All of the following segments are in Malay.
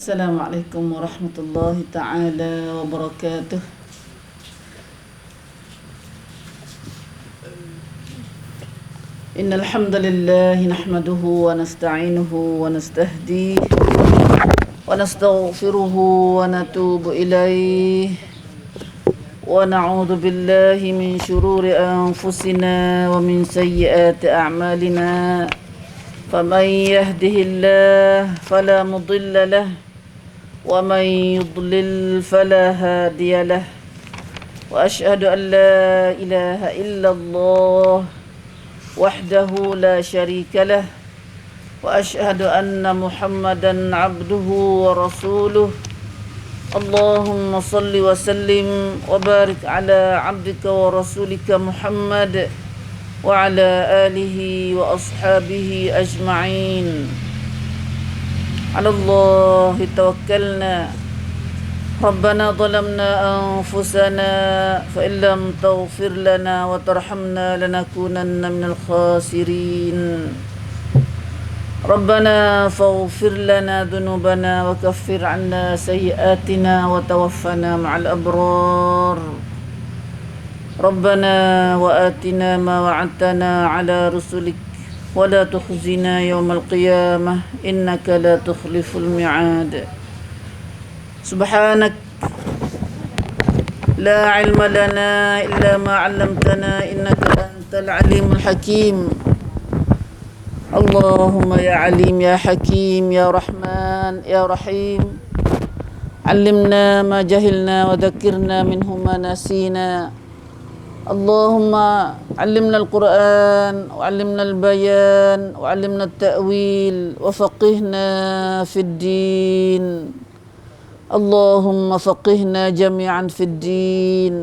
Assalamualaikum warahmatullahi ta'ala wabarakatuh. Innal hamdalillah nahmaduhu wa nasta'inuhu wa nastahdihi wa nastaghfiruhu wa natubu ilayhi wa na'udzu billahi min shururi anfusina wa min sayyiati a'malina. Faman yahdihillahu fala mudilla lahu ومن يضلل فلا هادي له وأشهد أن لا إله إلا الله وحده لا شريك له وأشهد أن محمدا عبده ورسوله اللهم صل وسلم وبارك على عبدك ورسولك محمد وعلى آله وأصحابه أجمعين. على الله توكلنا ربنا ظلمنا أنفسنا فإن لم تغفر لنا وترحمنا لنكونن من الخاسرين. ربنا فاغفر لنا ذنوبنا وكفر عنا سيئاتنا وتوفنا مع الأبرار. ربنا وآتنا ما وعدتنا على رسلك ولا تخزنا يوم القيامة إنك لا تخلف الميعاد. سبحانك لا علم لنا إلا ما علمتنا إنك أنت العليم الحكيم. اللهم يا عليم يا حكيم يا رحمن يا رحيم علمنا ما جهلنا وذكرنا منه ما نسينا. اللهم علمنا القرآن وعلمنا البيان وعلمنا التأويل وفقهنا في الدين. اللهم فقهنا جميعا في الدين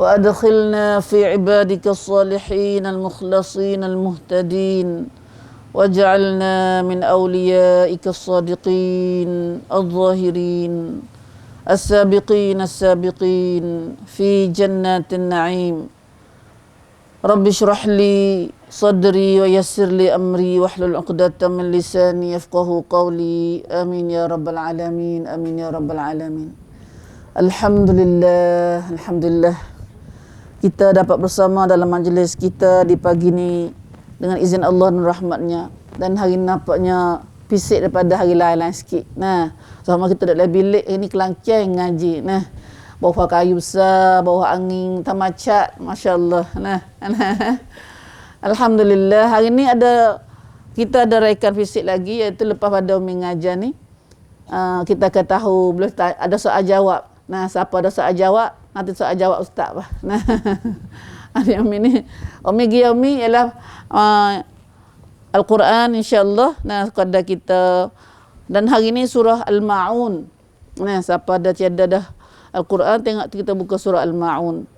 وأدخلنا في عبادك الصالحين المخلصين المهتدين واجعلنا من أوليائك الصادقين الظاهرين السابقين في جنات النعيم. رب اشرح لي صدري ويسر لي أمري واحلل عقدة من لساني يفقه قولي. آمين يا رب العالمين آمين يا رب العالمين. Alhamdulillah kita dapat bersama dalam majlis kita di pagi ini dengan izin Allah dan rahmatnya, dan hari ini nampaknya pisik daripada hari lain sikit. Sama kita dalam bilik ini kelangkang ngaji. Bawah kayu besar, bawah angin tamacat, masya-Allah. Alhamdulillah hari ini kita ada raikan fisik lagi, iaitu lepas pada Umi ngajar ni. Kita akan tahu boleh ada soal jawab. Siapa ada soal jawab, nanti soal jawab ustaz bah. Hari Umi ialah Al-Quran insya-Allah. Kepada kita, dan hari ini surah Al-Ma'un. Siapa ada tiada dah Al-Quran, tengok kita buka surah Al-Ma'un.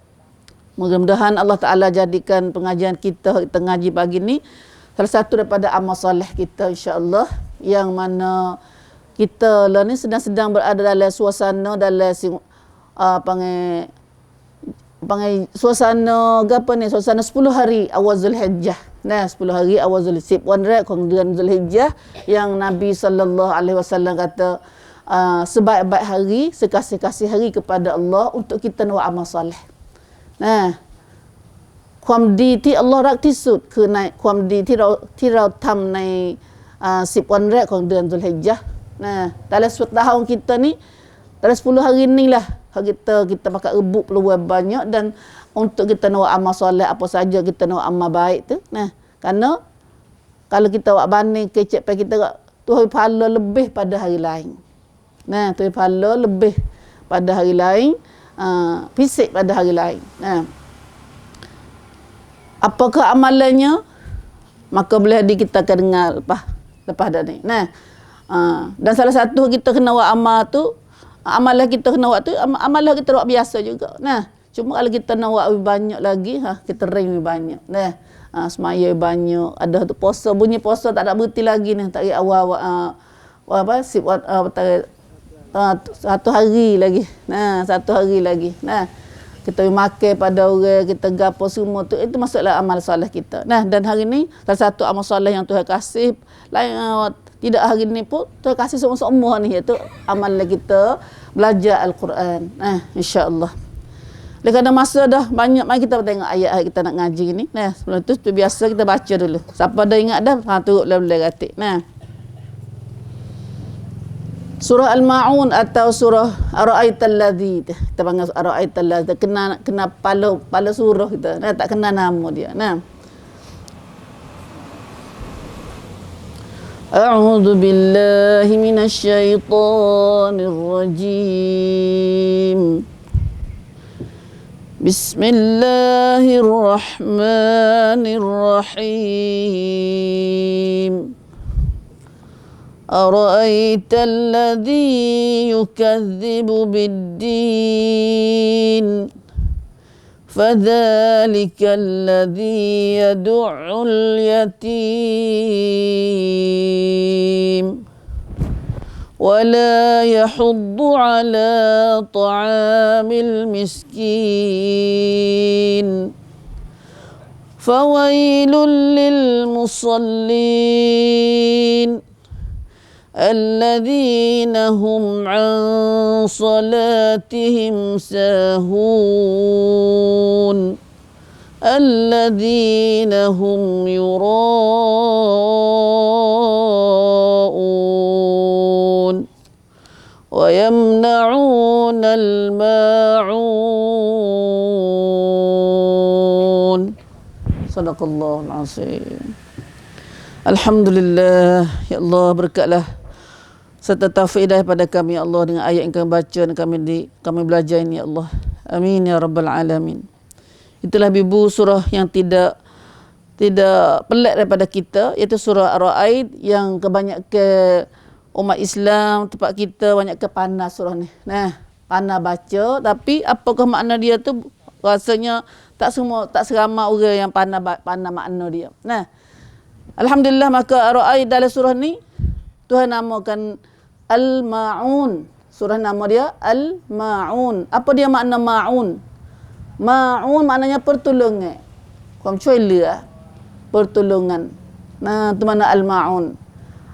Mudah-mudahan Allah Ta'ala jadikan pengajian kita ngaji pagi ni salah satu daripada amal soleh kita insya-Allah, yang mana kita lah ni sedang berada dalam suasana dalam suasana suasana 10 hari awal Zulhijjah. 10 hari awal Zulhijjah, 1 bulan Zulhijjah, yang Nabi sallallahu alaihi wasallam kata sebaik-baik hari, sekasih-kasih hari kepada Allah untuk kita nak amal soleh.ความดีที่อัลลอฮ์รักที่สุดคือในความดีที่เราทำใน10 วันแรกของเดือนซุลฮิจญะห์. Dalam setahun kita ni, dalam 10 hari ni lah kita pakai rebut peluang banyak, dan untuk kita nak amal soleh apa saja kita nak amal baik tu. Kerana kalau kita buat banding kecek kita Tuhan pahala lebih pada hari lain. Tuhan pahala lebih pada hari lain, fisik pada hari lain. Apakah amalannya? Maka boleh kita akan dengar lepas dah ni. Dan salah satu kita kena buat amal tu, amalan kita kena buat tu, amalan kita buat biasa juga. Cuma kalau kita nak buat lebih banyak lagi, kita ring lebih banyak. Semaya banyak, ada tu puasa, bunyi puasa tak ada berhenti lagi ni, tak awal satu hari lagi. Satu hari lagi. Kita makan pada orang, kita gapo semua tu, itu masuklah amal soleh kita. Dan hari ni salah satu amal soleh yang Tuhan kasih lain tidak hari ni pun terkasih semua ni, iaitu amalan kita belajar Al-Quran. Insya-Allah. Kerana masa dah banyak, mari kita tengok ayat kita nak ngaji ni. Nah, sebelum tu biasa kita baca dulu. Siapa dah ingat dah, turutlah boleh katik. Nah. Surah Al-Ma'un atau surah Ara'aital ladzi. Kita panggil Ara'aital ladzi. Kena pala surah kita. Nah, tak kena nama dia. Nah. A'udzu billahi minasyaitonir rajim. Bismillahirrahmanirrahim. أرأيت الذي يكذب بالدين فذلك الذي يدع اليتيم ولا يحض على طعام المسكين فويل للمصلين الذين هم عن صلاتهم ساهون الذين هم يراءون ويمنعون الماعون. صدق الله العظيم. Alhamdulillah, ya Allah, berkatlah serta taufik hidayah pada kami ya Allah dengan ayat yang kami baca dan kami belajar ini ya Allah. Amin ya rabbal alamin. Itulah bibu surah yang tidak pelik daripada kita, iaitu surah Ar-Ra'd yang kebanyakan umat Islam tempat kita banyak panas surah ni. Nah, panas baca, tapi apakah makna dia tu rasanya tak seramai orang yang panas makna dia. Nah, alhamdulillah, maka Ar-Ra'd dalam surah ni Tuhan namakan Al-Ma'un. Surah nama dia Al-Ma'un. Apa dia makna Ma'un? Ma'un maknanya pertolongan. Kuam cuila, pertolongan. Nah, tu mana Al-Ma'un.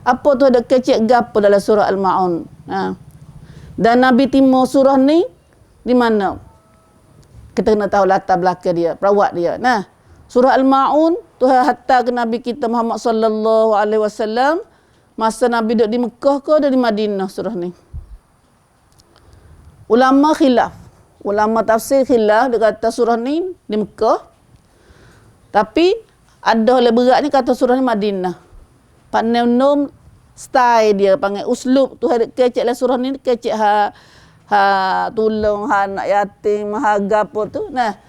Apa tu ada kecik gapo dalam surah Al-Ma'un? Dan Nabi timur surah ni di mana? Kita kena tahu latar belakang dia, perawat dia. Nah, surah Al-Ma'un Tuhan hantar ke Nabi kita Muhammad sallallahu alaihi wasallam masa Nabi duduk di Mekah ke di Madinah surah ni. Ulama khilaf. Ulama tafsir khilaf, dia kata surah ni di Mekah. Tapi ada oleh berat ni kata surah ni Madinah. Pak nom style dia panggil uslub Tuhan kecek lah surah ni, kecek ha tolong anak yatim, gapo tu. Nah,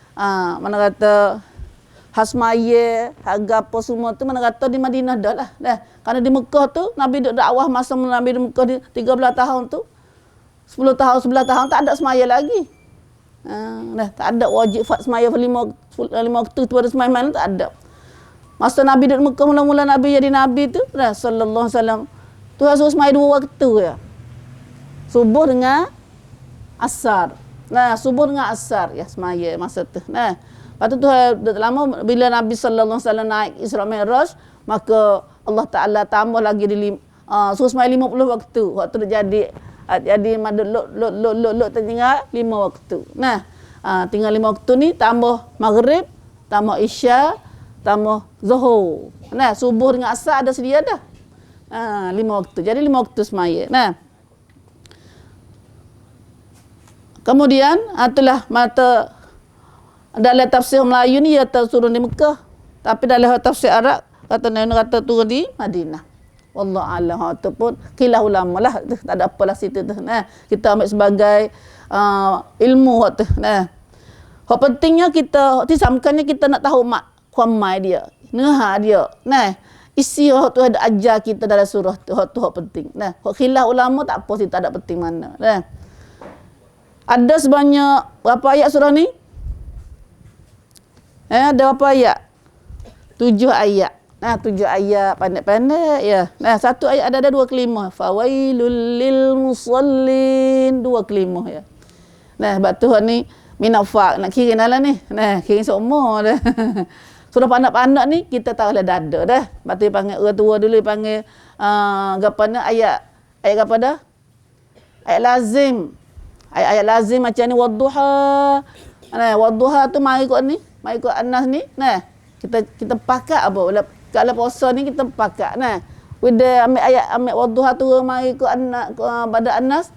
mana kata Hasmaya, harga apa semua tu mana kata di Madinah dah lah. Nah, kerana di Mekah tu Nabi duduk dakwah masa Nabi di Mekah di 13 tahun tu. 10 tahun, 11 tahun tak ada semaya lagi. Nah, tak ada wajib semaya 5 waktu tu ada semaya mana tak ada. Masa Nabi duduk Mekah mula-mula Nabi jadi Nabi tu, nah, sallallahu alaihi wasallam. Tuhan suruh semaya 2 waktu ya. Subuh dengan asar. Nah, subuh dengan asar ya semaya masa tu. Nah, lepas tu lama bila Nabi sallallahu alaihi wasallam naik Isra Mi'raj, maka Allah Taala tambah lagi di suruh semaya 50 waktu. Waktu dia jadi madul tinggal 5 waktu. Nah, tinggal 5 waktu ni tambah maghrib, tambah isya, tambah zuhur. Nah, subuh dengan asar ada sedia dah. 5 waktu. Jadi 5 waktu semaya. Nah, kemudian itulah mata dalam tafsir Melayu ni dia turun di Mekah. Tapi dalam tafsir Arab kata turun di Madinah. Wallahu a'lam. Itu pun khilaf ulama lah. Tak ada apalah situ tu. Nah, kita ambil sebagai ilmu tu. Nah, hak pentingnya kita disamkannya kita nak tahu kuamai dia, nehah dia. Nah, isi tu ada ajar kita dalam surah tu. Hak penting. Nah, hak khilaf ulama tak apa sih, tak ada penting mana. Nah, ada sebanyak berapa ayat surah ni? Ada berapa ayat? 7 ayat. Nah, 7 ayat pendek-pendek ya. Nah, satu ayat ada 2 kalimah. Fawailul lil musallin, 2 kalimah ya. Nah, sebab tu ni minafak nak kira dalam ni. Nah, kira seumur dah. Surah pandai-pandai ni kita tahu lah dada dah. Sebab tu panggil orang tua dulu panggil Gapana ayat apa dah? Ayat lazim. Ayat lazim macam ni wadduha. Nah, wadduha tu mari kok ni, mari kok Anas ni. Nah, kita pakat apa? Kalau puasa ni kita pakat. Nah, bila ambil wadduha tu mari kok Anas pada Anas,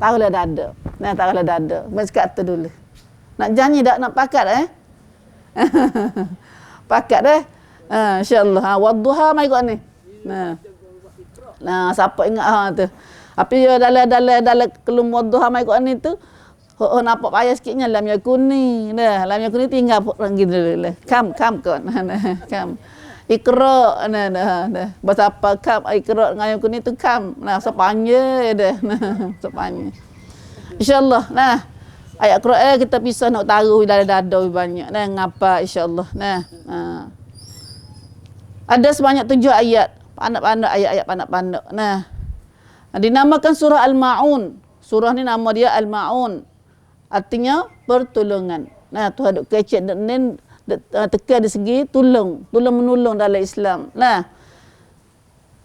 taruhlah dada. Nah, taruhlah dada. Meskat tu dulu. Nak janji tak nak pakat pakat insyaallah. Wadduha mai kok ni. Nah, siapa ingat tu. Tapi dalam kelum wadduha mai kok ni tu, nampak payah sikitnya lam yakuni. Lam yakuni tinggal orang gitu dulu. Kam kon. Kam. Iqra bahasa apa kam iqra dengan yakuni tu kam. Nah, sepanjang dah. Sepanjang. InsyaAllah. Nah, ayat Quran kita bisa nak taruh dalam dada banyak. Nah, ngapa insya-Allah. Nah, ada sebanyak 7 ayat. Pandai-pandai ayat-ayat pandai-pandai. Nah, dinamakan surah Al-Ma'un. Surah ni nama dia Al-Ma'un. Artinya pertolongan. Nah, Tuhan duk kecek dan tekan di segi menolong dalam Islam. Nah,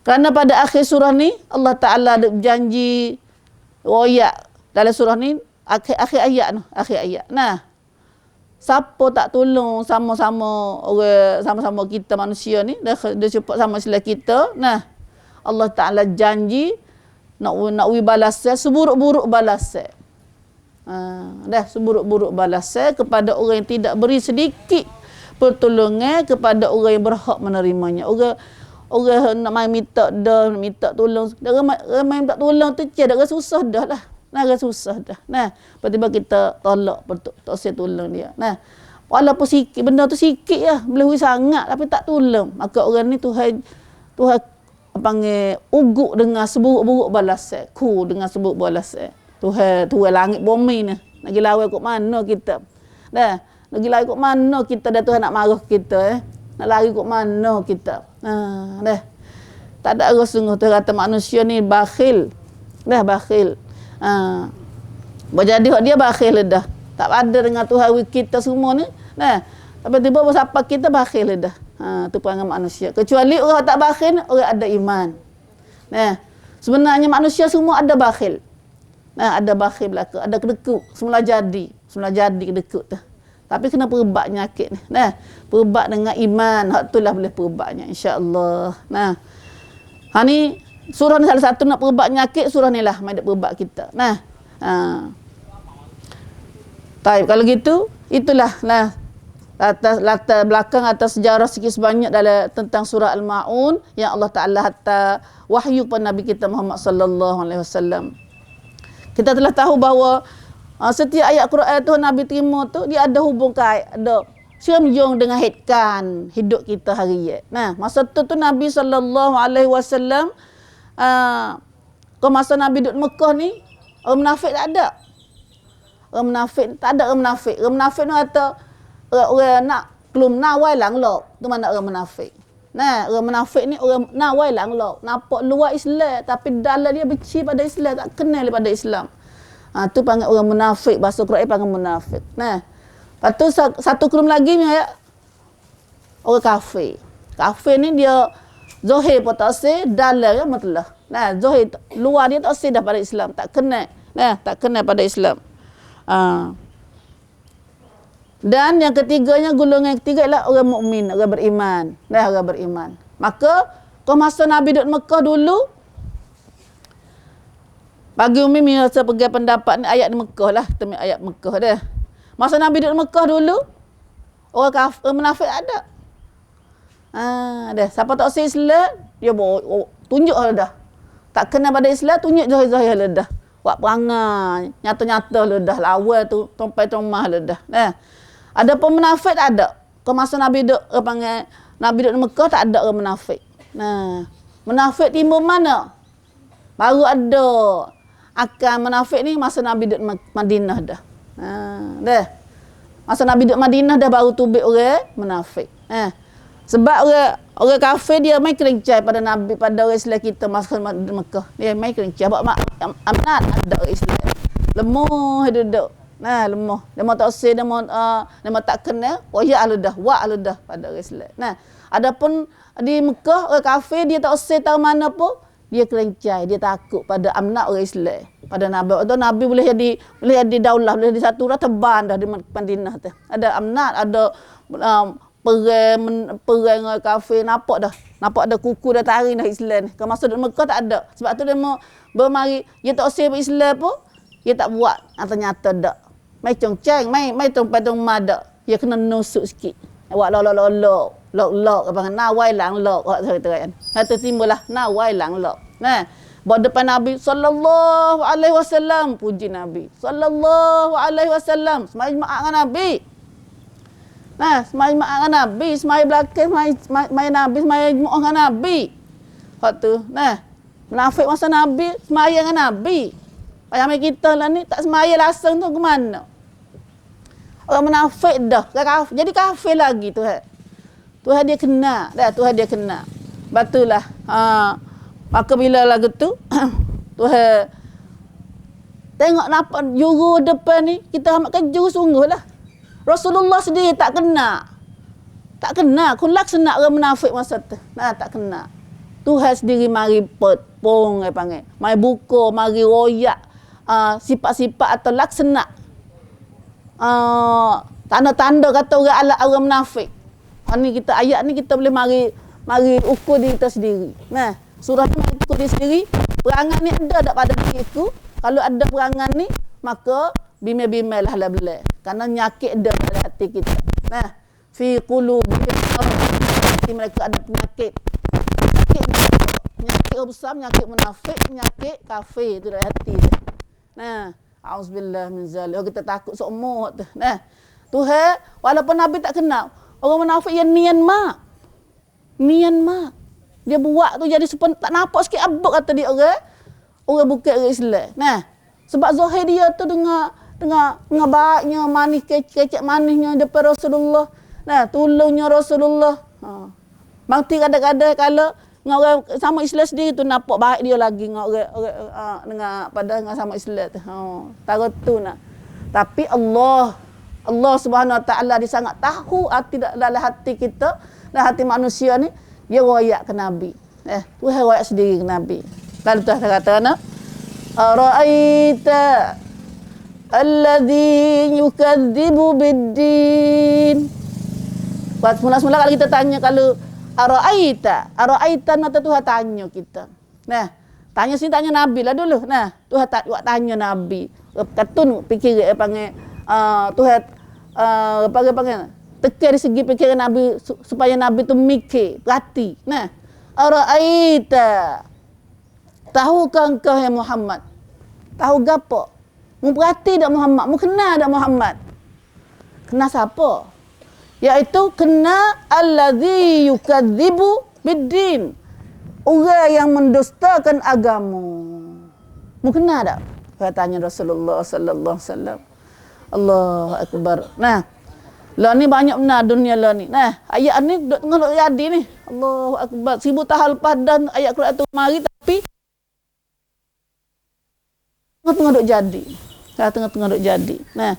kerana pada akhir surah ni Allah Taala ada berjanji dalam surah ni akhir ayat. Nah, siapa tak tolong sama-sama orang sama-sama kita manusia ni dia support sama sila kita. Nah, Allah Taala janji nak balasan seburuk-buruk balasan. Seburuk-buruk balasan kepada orang yang tidak beri sedikit pertolongan kepada orang yang berhak menerimanya. Orang nak mai minta tolong. Ramai minta tolong tu dah rasa susah dah lah. Rasa susah dah. Nah, tiba-tiba kita tolak tak usah tolong dia. Nah, walaupun sikit benda tu sikit ya, boleh sangat tapi tak tolong. Maka orang ni Tuhan panggil uguk dengan seburuk-buruk balasan. Dengan seburuk balasan. Tuhan langit bumi ni. Nak pergi lawan kok mana kita? Dah, nak pergi lari kok mana kita dah Tuhan nak marah kita Nak lari kok mana kita? Dah. Tak ada arah sungguh Tuhan kata manusia ni bakhil. Dah bakhil. Berjadi dia bakhil dah. Tak ada dengan Tuhan kita semua ni. Nah, tiba-tiba siapa kita bakhil dah. Tu perangai manusia. Kecuali orang tak bakhil, orang ada iman. Nah, sebenarnya manusia semua ada bakhil. Nah, ada bakhil belaka, ada kedekut. Semula jadi kedekut tu. Tapi kena perubat penyakit ni. Nah, perubat dengan iman. Hak itulah boleh perubatnya insya-Allah. Nah. Ni surah ni salah satu nak perubat penyakit, surah ni lah mai dak perubat kita. Nah. Baik, kalau gitu itulah latar belakang atas sejarah sikit sebanyak dalam tentang surah Al-Ma'un yang Allah Taala hatta wahyu kepada Nabi kita Muhammad sallallahu alaihi wasallam. Kita telah tahu bahawa setiap ayat Quran tu Nabi terima tu dia ada hubung kait, ada sambung dengan hidkan hidup kita hari ini. Nah, masa tu Nabi sallallahu alaihi wasallam masa Nabi duduk Mekah ni orang munafik tak ada. Orang munafik ni kata orang nak belum nawai lang lok. Tu mana orang munafik. Nah, orang munafik ni orang nawai lang lok. Nampak luar Islam tapi dalam dia benci pada Islam, tak kenal pada Islam. Tu panggil orang munafik, bahasa Quran panggil munafik. Nah, lepas tu satu kelum lagi ni orang kafir. Kafir ni dia zahir pun tak sah, dalam dia mutlah. Nah, zahir luar dia tak sah dah pada Islam, tak kenal. Nah, tak kenal pada Islam. Dan yang ketiganya, golongan yang ketiga ialah orang mukmin, orang beriman. Orang beriman. Maka masa Nabi duduk Mekah dulu, bagi Umi saya pergi pendapat ni ayat di Mekah lah, temi ayat Mekah dah. Masa Nabi duduk Mekah dulu, orang kafir munafik ada. Dah, siapa tak usah Islam, dia tunjuk dah. Tak kena pada Islam, tunjuk zahir-zahir dah. Buat perangai, nyata-nyata dah. Lawan tu, tompai-tomah dah. Ada pun munafik tak ada. Masa Nabi duduk Mekah tak ada orang munafik. Munafik timbul mana? Baru ada akan munafik ni masa Nabi duduk Madinah dah. Dah. Masa Nabi duduk Madinah dah baru tubik orang munafik. Sebab orang kafir dia main kerencai pada Nabi, pada orang Islam kita masa Mekah. Dia main kerencai. Buat amanat ada orang Islam. Lemah duduk. Lemah. Dia mau tak usah, dia mau tak kenal. Wah, ya aludah. Wah aludah pada orang Islam. Adapun di Mekah orang kafir dia tak usah tahu mana pun, dia kerencai, dia takut pada amnak orang Islam, pada Nabi. Atau Nabi boleh jadi daulah, boleh jadi satu dah teban dah di Madinah tu. Ada amnak, ada perang orang kafir, nampak ada kuku dah tarik dah Islam. Kalau masa di Mekah tak ada. Sebab tu dia mau bermari, dia tak usah Islam pun, dia tak buat. Ternyata tak. Mai congceng, mai tong padong mada. Dia kena nusuk sikit. Awak lok apa nawai lang lok awak kata kan. Kata timbullah nawai lang lok. Nah, bawa depan Nabi sallallahu alaihi wasallam, puji Nabi sallallahu alaihi wasallam, semai jemaah dengan Nabi. Nah, semai jemaah dengan Nabi, semai belakang, semai Nabi, semai jemaah dengan Nabi. Waktu, nah, munafik masa Nabi, semaya dengan Nabi. Ayam kita lah ni tak semaya langsung tu ke mana? Orang munafik dah, jadi kafir lagi tu. Tuhan dia kena, Tuhan dia kena. Batulah. Maka bila lagu tu Tuhan tengok nampak juru depan ni, kita amat keju sungguhlah. Rasulullah sendiri tak kena. Tak kena, kulak senak orang munafik masa tu. Nah, tak kena. Tuhan sendiri mari pong panggil. Mari buku, mari royak sifat-sifat atau laksana. Tanda-tanda kata orang munafik. Ni kita ayat ni kita boleh mari ukur diri kita sendiri. Nah, surah ni mari ukur diri sendiri. Perangan ni ada tak pada diriku? Kalau ada perangan ni, maka bimel-bimel lah belah. Karena nyakit ada pada hati kita. Nah, fi qulubihim hati mereka ada penyakit. Penyakit besar, penyakit munafik, penyakit kafir itu dari hati dia. Nah, auzubillah min zalik. Kita takut seumur tu. Nah, Tuhan walaupun Nabi tak kenal, orang munafik yang Myanmar. Dia buat tu jadi tak nampak sikit abuk kata dia orang bukan orang Islam. Nah, sebab zahir dia tu dengar baiknya, manis kecek manisnya depan Rasulullah. Nah, tolongnya Rasulullah. Mangti kadang-kadang kalau dengan orang sama Islam sendiri tu nampak baik dia lagi dengan orang dengan sama Islam tu. Taruh tu nak. Tapi Allah Subhanahu Wa Taala dia sangat tahu dalam hati kita, dalam hati manusia ni, dia royak ke Nabi. Tuhan royak sendiri ke Nabi. Lalu Tuhan kata ana ara'aita alladhi yukadzibu bid-din. Mula-mula kalau kita tanya kalau ara'aita mata Tuhan tanya kita. Nah, tanya sini tanya Nabi lah dulu. Nah, Tuhan tanya Nabi. Katun fikir panggil Tuhan panggil tekan dari segi fikiran Nabi supaya Nabi tu mikir, perhati. Nah, ara'aita, tahukah engkau ya Muhammad? Tahu gapo? Mu perhati dak Muhammad? Mu kenal dak Muhammad? Kenal siapa? Iaitu kena allazi yukadzibu bid-din. Orang yang mendustakan agama. Mu kenal dak? Katanya Rasulullah sallallahu alaihi wasallam. Allahu akbar. Nah, lah ni banyak benar dunia lah ni. Nah, ayat ni tengah jadi ni. Allahu akbar. 1000 tahun lepas dan ayat Quran tu mari tapi tengah duk jadi. Tengah duk jadi. Nah,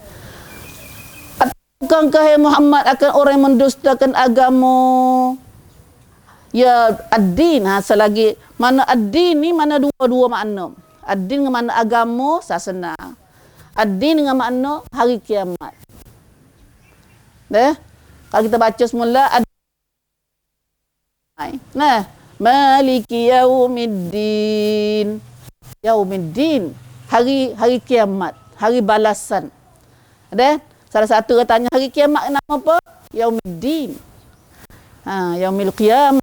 bukankah ya Muhammad akan orang yang mendustakan agama? Ya ad-din, selagi mana ad-din ni mana dua makna. Ad-din dengan makna agama, sasana. Ad-din dengan makna hari kiamat. Kalau kita baca semula nah, maliki yaumiddin. Yaumiddin, hari kiamat, hari balasan. Salah satu katanya hari kiamat nama apa? Yaumiddin. Yaumil qiyamah.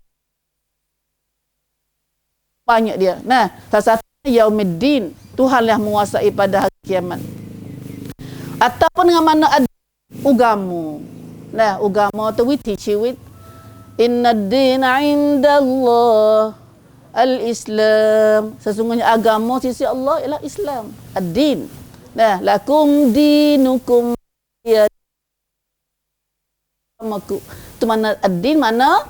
Banyak dia. Nah, salah satu yaumiddin, Tuhan yang menguasai pada hari kiamat. Ataupun dengan mana ada agama. Nah, agama tu we teach you with inna ad-dina 'indallah al-Islam. Sesungguhnya agama sisi Allah ialah Islam. Ad-din. Nah, lakum dinukum ya agamaku. Itu mana ad-din, mana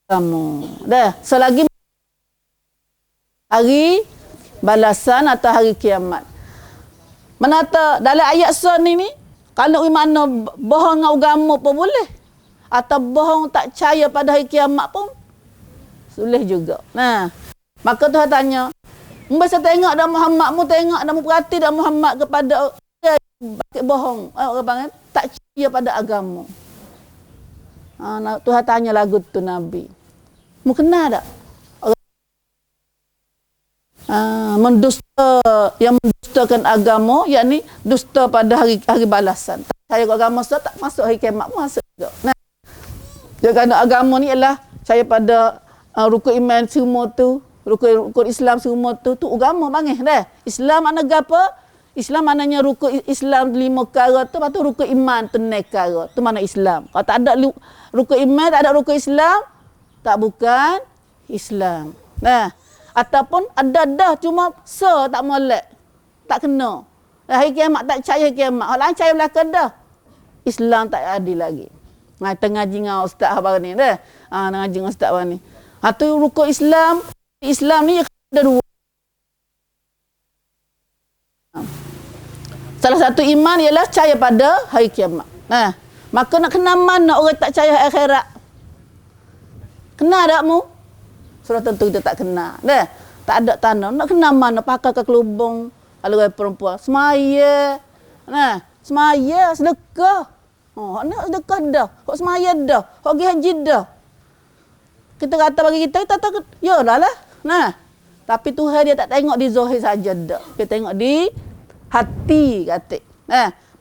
agama. Dah, selagi hari balasan atau hari kiamat. Menata dalam ayat sun ni kalau mana bohong agama pun boleh. atau bohong tak percaya pada hari kiamat pun boleh juga. Nah, maka Tuhan tanya, masa tengok dah Muhammad, mu tengok dah, mu perhati dah Muhammad kepada bakit bohong, tak percaya pada agama. Tuhan tanya lagu tu Nabi, mu kenal tak? Mendusta, yang mendustakan agama, yakni dusta pada hari balasan. Saya agama sudah tak masuk hari kiamat pun masuk juga. Nah, dia kata agama ni ialah saya pada rukun iman semua tu, rukun Islam semua tu agama panggil dah. Islam makna apa? Islam maknanya rukun Islam 5 perkara tu, lepas tu rukun iman tu 6 perkara. Tu mana Islam. Kalau tak ada rukun iman, tak ada rukun Islam, tak bukan Islam. Nah, ataupun ada dah cuma tak molek, tak kena. Hari kiamat tak percaya hari kiamat. Orang percaya belakang dah. Islam tak adil lagi. Tengah ngaji dengan ustaz abang ni dah. Ngaji dengan ustaz abang ni. Tu rukun Islam. Islam ni ada 2. Salah satu iman ialah percaya pada hari kiamat. Maka nak kenal mana orang tak percaya akhirat? Kenal tak mu? Sudah tentu kita tak kenal. Dah. Tak ada tanda. Nak kenal mana? Pakai ke kelubung. Kalau orang perempuan. Semaya. Semaya. Sedekah. Nak sedekah dah. Hak semaya dah. Hak pergi haji dah. Kita kata bagi kita tak ya dah lah. Tapi Tuhan dia tak tengok di zahir saja dah. Dia tengok di hati kata.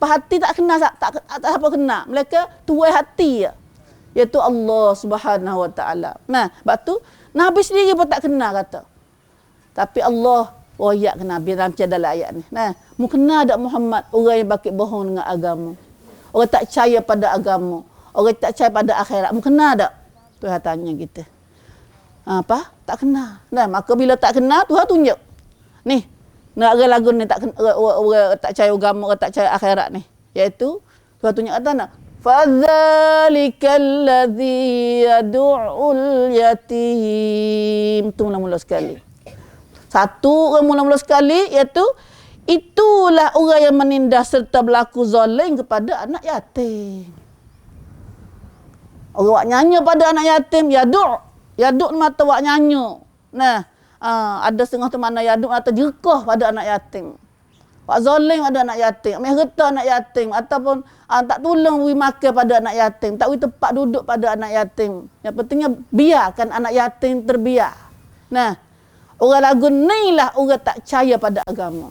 Hati tak kenal, tak apa kenal. Mereka tuai hati ya. Iaitu Allah Subhanahu Wa Taala. Sebab tu Nabi sendiri pun tak kenal kata. Tapi Allah royak ke Nabi dalam ayat ni. Mu kenal tak Muhammad orang yang bakit bohong dengan agama? Orang tak percaya pada agama. Orang tak percaya pada akhirat. Mu kenal tak? Tuhan tanya kita. Apa? Tak kenal. Maka bila tak kenal, Tuhan tunjuk. Ni, lagu ni tak orang tak percaya agama, orang tak percaya akhirat ni. Iaitu Tuhan tunjuk kata nak fadzalikal ladzi yad'ul yatim. Tu mula-mula sekali. Satu orang mula-mula sekali iaitu itulah orang yang menindas serta berlaku zalim kepada anak yatim. Orang wak nyanyi pada anak yatim, yadu' mata wak nyanyi. Ada setengah tu mana yadu' atau jerkah pada anak yatim. Wak zalim pada anak yatim, ambil harta anak yatim ataupun tak tolong beri makan pada anak yatim, tak beri tempat duduk pada anak yatim. Yang pentingnya biarkan anak yatim terbiar. Orang lagu ni lah orang tak percaya pada agama.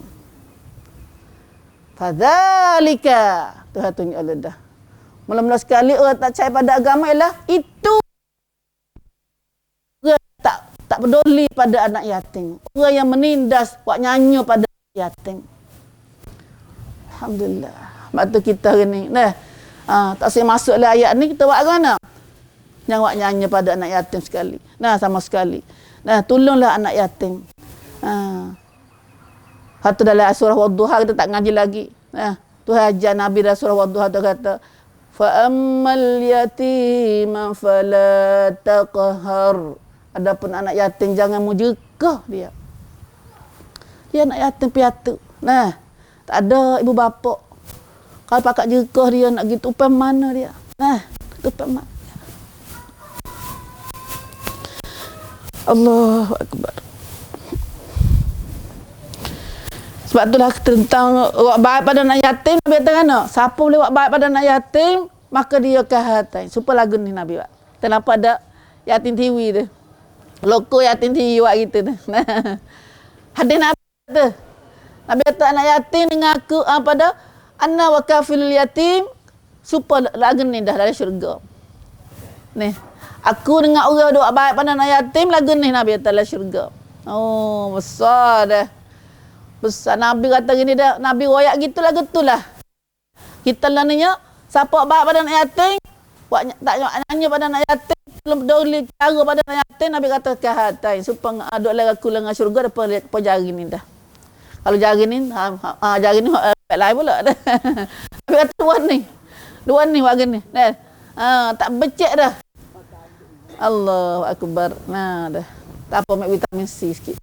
Fadzalika. Tuhan tunjuk dah. Mula-mula sekali orang tak percaya pada agama ialah itu orang tak peduli pada anak yatim. Orang yang menindas, buat nyanyi pada anak yatim. Alhamdulillah. Sebab tu kita hari ni. Tak saya masuk dalam ayat ni, kita buat mana? Yang buat nyanyi pada anak yatim sekali. Sama sekali. Tolonglah anak yatim. Satu dalam surah Wadduha kita tak ngaji lagi. Tuhan ajar Nabi dalam surah Wadduha tu kata, fa'ammal yatima fala taqhar. Adapun anak yatim jangan mujekah dia. Dia anak yatim piatu. Tak ada ibu bapa. Kalau pakak jekah dia nak gitu upan mana dia? Upan mana? Allahu Akbar. Sebab itulah tentang buat baik pada anak yatim, Nabi kata kan? Siapa boleh buat baik pada anak yatim, maka dia kahatai. Supaya lagu ni Nabi buat. Kita nampak ada yatim TV tu. Loko yatim TV buat gitu tu. Hadis Nabi kata. Nabi kata anak yatim dengan aku pada anna wa kafilul yatim, supaya lagu ni dah dari syurga. Ni. Aku dengan orang buat baik pada anak yatim, lagu ni Nabi kata dalam syurga. Oh, besar dah. Besar. Nabi kata gini dah. Nabi royak gitulah getulah. Kita lah nanya, siapa baik pada anak yatim, tak nanya pada anak yatim, belum peduli cara pada anak yatim, Nabi kata kahatai. Supaya aduk lah aku dengan syurga, apa jari ni dah. Kalau jari ni, jari ni lain pula dah. Nabi kata dua ni warga ni. Tak becek dah. Allahu Akbar. Dah. Tak apa, ambil vitamin C sikit.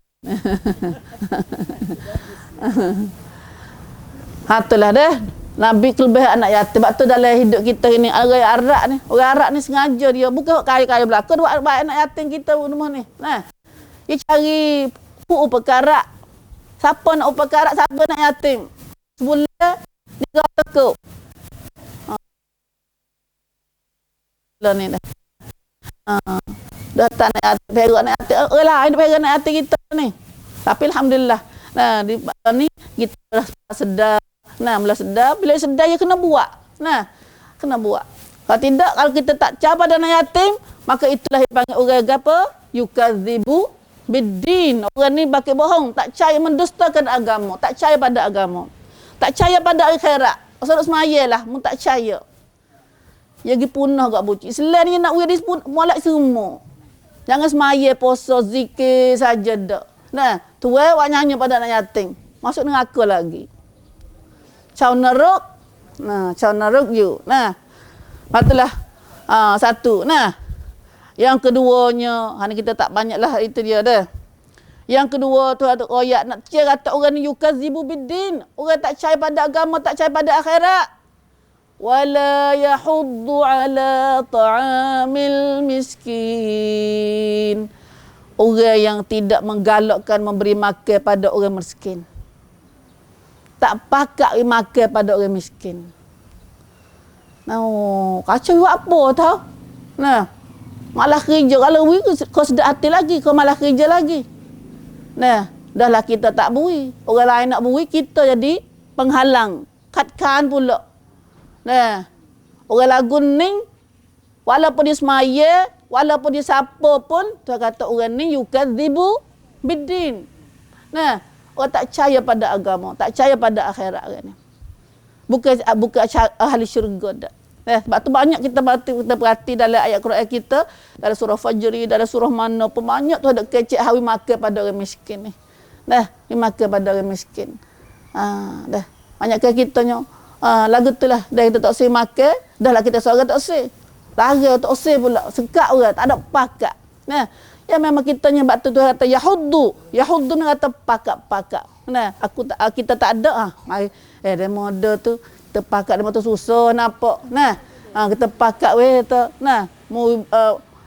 Itulah dah. Nabi kelebihan anak yatim. Sebab tu dalam hidup kita ni, orang Arab ni sengaja dia bukan kaya-kaya belaka, buat anak yatim kita rumah ni. Nah, dia cari perkara. Siapa nak perkara, siapa nak yatim. Sebulan 3 tekuk. Ni dah. Dah tak nak yatim, perak nak yatim. Orang lain perak nak yatim kita ni. Tapi alhamdulillah. Nah, di ni kita dah sedar. Nah, mula sedar, bila sedar ya kena buat. Nah, kena buat. Kalau tidak, kalau kita tak percaya pada anak yatim, maka itulah yang panggil orang apa? Yukadzibu biddin. Orang ni pakai bohong, tak percaya, mendustakan agama, tak percaya pada agama. Tak percaya pada akhirat. Pasal semayalah, mun tak percaya. Ya gi punah gak buci. Islam ni nak wiri molek semua. Jangan semaya, puasa, zikir saja dak. Nah, tuai wak nyanyi pada anak yatim. Masuk neraka lagi. Cau neruk. Nah, cau neruk you. Nah. Patulah satu. Nah. Yang keduanya, hani kita tak banyaklah itu dia dah. Yang kedua tu ada ayat nak cerita kata orang ni yukadzibu biddin. Orang tak percaya pada agama, tak percaya pada akhirat. Wala yahuddu ala ta'amil miskin. Orang yang tidak menggalakkan memberi makan pada orang miskin. Tak pakak makan pada orang miskin. Nah, kacau buat apa tahu? Nah, malah kerja kalau kau sedap hati lagi, kau malah kerja lagi. Nah, dahlah kita tak bui. Orang lain nak bui, kita jadi penghalang. Katkan pula. Nah, orang lagu ni, walaupun dia semaya, walaupun dia siapa pun, Tuhan kata orang ni yukadzibu biddin. Nah, orang tak percaya pada agama, tak percaya pada akhirat orang ni. Bukan ahli syurga dak. Sebab tu banyak kita perhati dalam ayat Quran kita, dalam surah Fajr, dalam surah mana pun banyak tu ada kecek hawi makan pada orang miskin ni. Dah, makan pada orang miskin. Dah. Banyak kita nya lagu tu lah, dah kita tak usah makan, dah lah kita seorang tak usah. Lara tak usah pula, sekak orang, tak ada pakak. Nah, ya memang kita nya bab tu kata yahuddu ni kata pakak. Nah, kita tak ada mari demo ada tu terpakat demo tu susah nampak. Nah, kita pakat weh tu. Nah, mau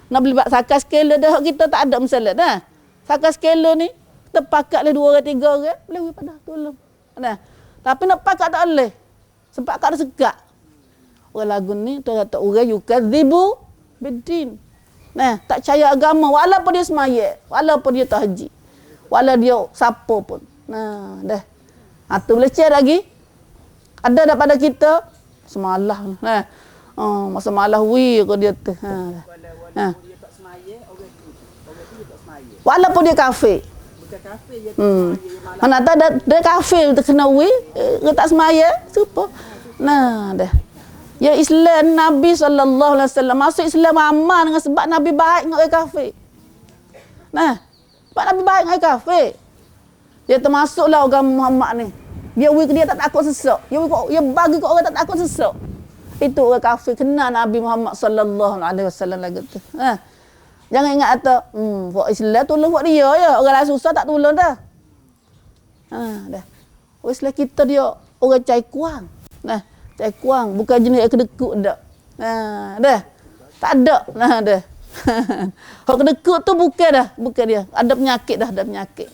nak beli bak sakas skala dah kita tak ada masalah. Nah, sakas skala ni terpakat le 2 orang 3 orang boleh pada tolong. Nah, tapi nak pakat tak boleh. Sebab kat ada sekak. Orang lagu ni tu kata orang yukadzibu biddin. Nah, tak percaya agama walaupun dia semaya, walaupun dia tahajud, walaupun dia siapa pun. Nah, dah. Tu boleh share lagi. Ada dak pada kita semalah. Nah. Masa malah kau dia tu. Walaupun dia tak semaya, orang tu tak semaya. Walaupun dia kafir. Bukan kafir je semaya. Mana tak dia kafir terkena dia tak semaya, super. Nah, dah. Ya Islam Nabi SAW masuk Islam aman dengan sebab Nabi baik dengan orang kafir. Nah, sebab Nabi baik dengan orang kafir. Dia termasuklah orang Muhammad ni. Dia tak takut sesak. Dia bagi kat orang tak takut sesak. Itu orang kafir kena Nabi Muhammad SAW lagi tu. Jangan ingat kata, buat Islam tolong buat dia ya. Orang lain susah tak tolong dah. Dah. Orang Islam kita dia orang cai kuang. Nah, cai kuang bukan jenis yang kedekut dak. Dah. Tak ada. Dah. Kalau kedekut tu bukan dia. Ada penyakit dah, ada penyakit.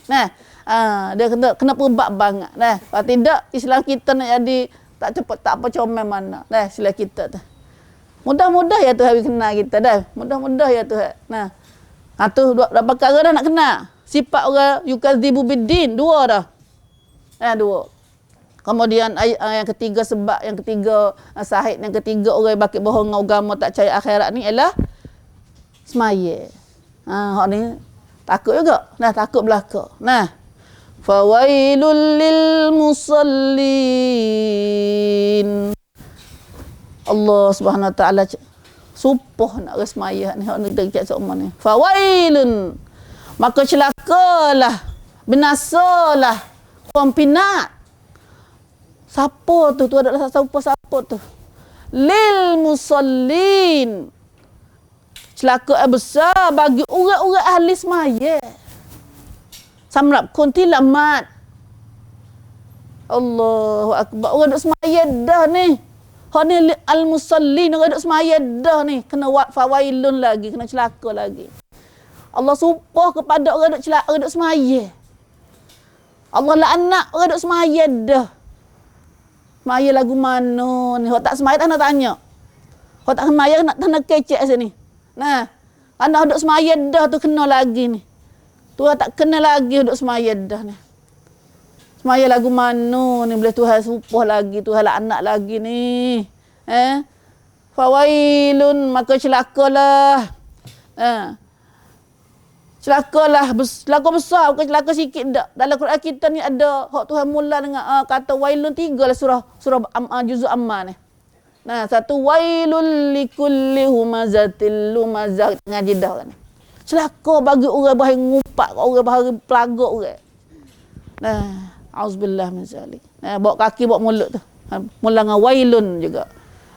Dia kena perbab banget. Kalau tidak Islam kita nak jadi tak cepat tak apa comel mana. Islam kita tu. Mudah-mudah ya Tuhan kenal kita dah. Mudah-mudah ya Tuhan. Tu dua perkara dah nak kenal. Sifat orang yukadzibu biddin 2 dah. 2. Kemudian yang ketiga sebab yang ketiga sahih yang ketiga orang bakit bohong agama tak percaya akhirat ni ialah semaya. Hak ni takut juga. Takut belaka. Fawailul lil musallin. Allah Subhanahu Wa Taala supoh nak semaya ni hak ni kita semua ni. Fawailun. Maka celakalah, binasalah kaum pinat. Siapa tu? Tu adalah siapa tu? Lil musallin. Celaka besar bagi orang-orang ahli semaya. สำหรับคนที่ละหมาด Allahu akbar. Orang duk semaya dah ni. Hak ni al-musallin, orang duk semaya dah ni. Kena fawailun lagi, kena celaka lagi. Allah sumpah kepada orang duk celaka, orang duk semaya. Allah laknat orang duk semaya dah. Semaya lagu mana ni? Hak tak semaya tak nak tanya. Hak tak semaya nak kecek sini. Nah, anda duk semaya dah tu kena lagi ni. Tuhan tak kena lagi duk semaya dah ni. Semaya lagu mana ni boleh Tuhan supah lagi, Tuhan laknat lagi ni. Fawailun, maka celakalah. Celakalah, celaka besar, bukan celaka sikit dak. Dalam Quran kita ni ada hak Tuhan mula dengan kata wailun 3 lah surah juzuk Amma ni. Nah, satu wailul likulli humazatil lumazah ngaji dah kan. Celaka bagi orang bahari ngumpat, orang bahari pelagak orang. Nah, auzubillah min zalik. Nah, bawa kaki bawa mulut tu. Mula dengan wailun juga.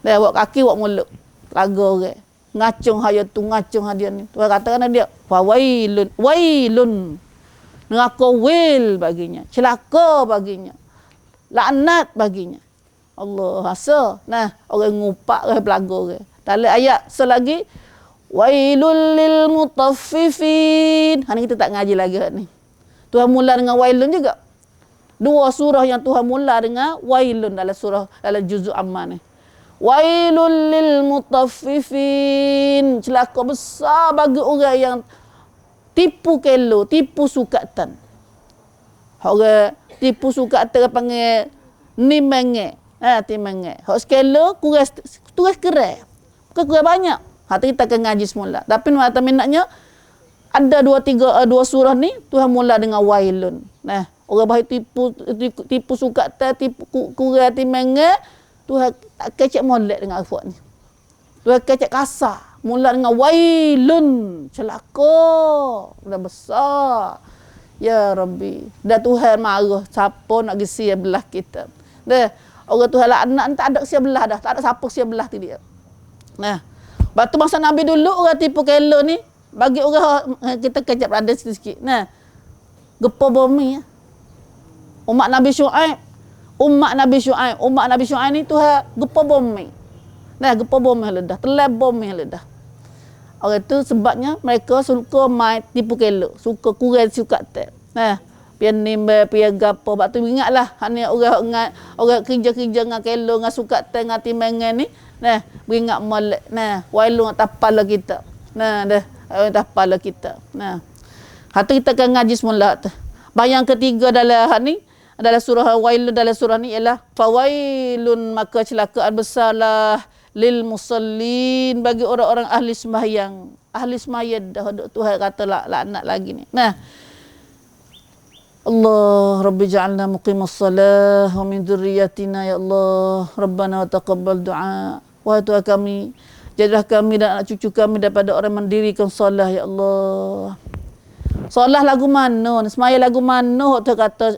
Nah, bawa kaki bawa mulut. Pelagak orang. Ngacung hayat tu, ngacung hadiah ni. Tuhan katakan dia, wailun, wailun. Neraka wail baginya, celaka baginya. Laknat baginya. Allah asa. Nah, orang ngupak orang pelagak orang. Dalam ayat selagi wailul lil mutaffifin. Ni kita tak ngaji lagi ni. Tuhan mula dengan wailun juga. 2 surah yang Tuhan mula dengan wailun dalam juzuk Amma ni. Wailul lil mutaffifin. Celaka besar bagi orang yang tipu kelo, tipu sukatan. Orang tipu sukatan panggil nimenge. Timenge. Hak sekelo tugas kerai. Bukan kurang banyak. Kita akan ngaji semula. Tapi mata minatnya ada 2 surah ni Tuhan mula dengan wailun. Nah, orang bahaya tipu sukatan, tipu kurai timenge. Tuhan tak kecek molek dengan afak ni. Tuhan kecek kasar. Mula dengan wailun. Celaka. Dah besar. Ya Rabbi. Dah Tuhan marah. Siapa nak gisi belah kita. Dah. Orang Tuhan laknat tak ada sia belah dah. Tak ada siapa sia belah tu dia. Nah. Waktu masa Nabi dulu orang tipu kelo ni. Bagi orang kita kecek berada sikit-sikit. Nah. Gepa bumi. Umat Nabi Syuaib. Umat Nabi Syuaib ni Tuhan gepa bumi. Nah, gepa bumi ledah, telai bumi ledah. Orang tu sebabnya mereka suka main tipu kelo, suka kurai suka tak. Nah, pian nimba, pian gapo, bak tu ingatlah hanya orang kerja-kerja dengan kelo, dengan suka tak, dengan timbangan ni. Nah, beringat molek. Nah, wailu tapala kita. Nah, dah tapala kita. Nah. Hati kita akan ngaji semula tu. Bayang ketiga dalam ni adalah surah wailun, dalam surah ni ialah fawailun, maka celakaan besarlah lil musallin, bagi orang-orang ahli sembahyang. Ahli sembahyang dah Tuhan kata laknat lagi ni. Nah, Allah Rabbi ja'alna muqimas salah wa min dzurriyyatina ya Allah. Rabbana wa taqabbal du'a. Wahai Tuhan kami, jadilah kami dan anak cucu kami daripada orang mendirikan solat ya Allah. Solat lagu mana ni? Semaya lagu mana? Tuhan kata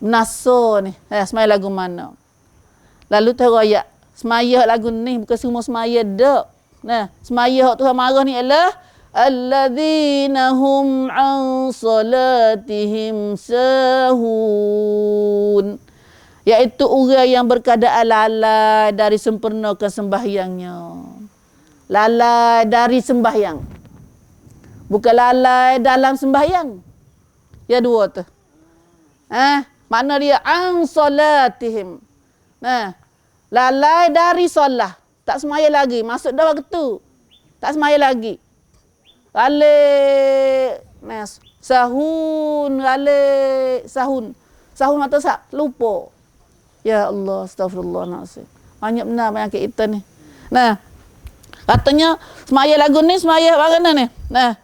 Naso ni. Semaya lagu mana? Lalu terroyak. Semaya lagu ni bukan semua semaya dak. Nah, semaya hak Tuhan marah ni ialah alladzina hum an salatihim sahun. Iaitu orang yang berkeadaan lalai dari sempurnakan sembahyangnya. Lalai dari sembahyang. Bukan lalai dalam sembahyang. Ya dua tu. Mana dia an salatihim. Nah, lalai dari solat. Tak semaya lagi. Masuk dah waktu. Tak semaya lagi. Galik. Nah, sahun. Galik. Sahun. Sahun mata sak. Lupa. Ya Allah. Astaghfirullahaladzim. Banyak benar penyakit kita ni. Nah, katanya semaya lagu ni semaya bagaimana ni? Nah,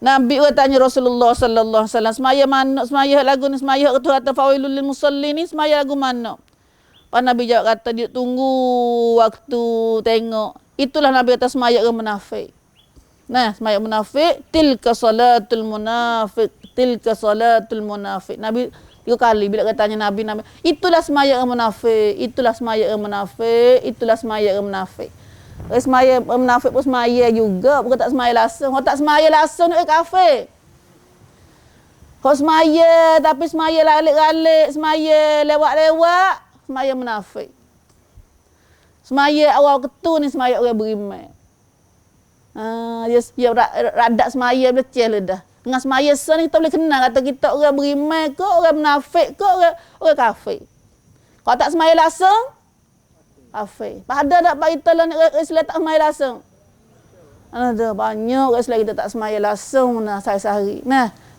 Nabi tanya Rasulullah sallallahu alaihi wasallam, semaya mana? Semaya lagu ni, semaya tu kata fawailul lil musallin ni, semaya lagu mana? Pak Nabi jawab kata dia tunggu waktu tengok. Itulah Nabi kata semaya orang munafik. Nah, semaya munafik, tilka salatul munafik, tilka salatul munafik. Nabi 3 kali bila katanya Nabi, itulah semaya orang munafik, itulah semaya orang munafik, itulah semaya orang munafik. Semaya munafik pun semaya juga, bukan tak semaya langsung. Kalau tak semaya langsung ni kafir. Hok semaya tapi semaya galik-galik, semaya lewat-lewat, semaya munafik. Semaya awal ketu ni semaya orang beriman. Dia radak semaya becel dah. Dengan semaya ni kita boleh kenal kata kita orang beriman ke, orang munafik ke, orang kafir. Kalau tak semaya langsung, kafir. Pada tak bagi tolong Islam tak semaya langsung. Ada banyak orang Islam kita tak semaya langsung sehari-hari.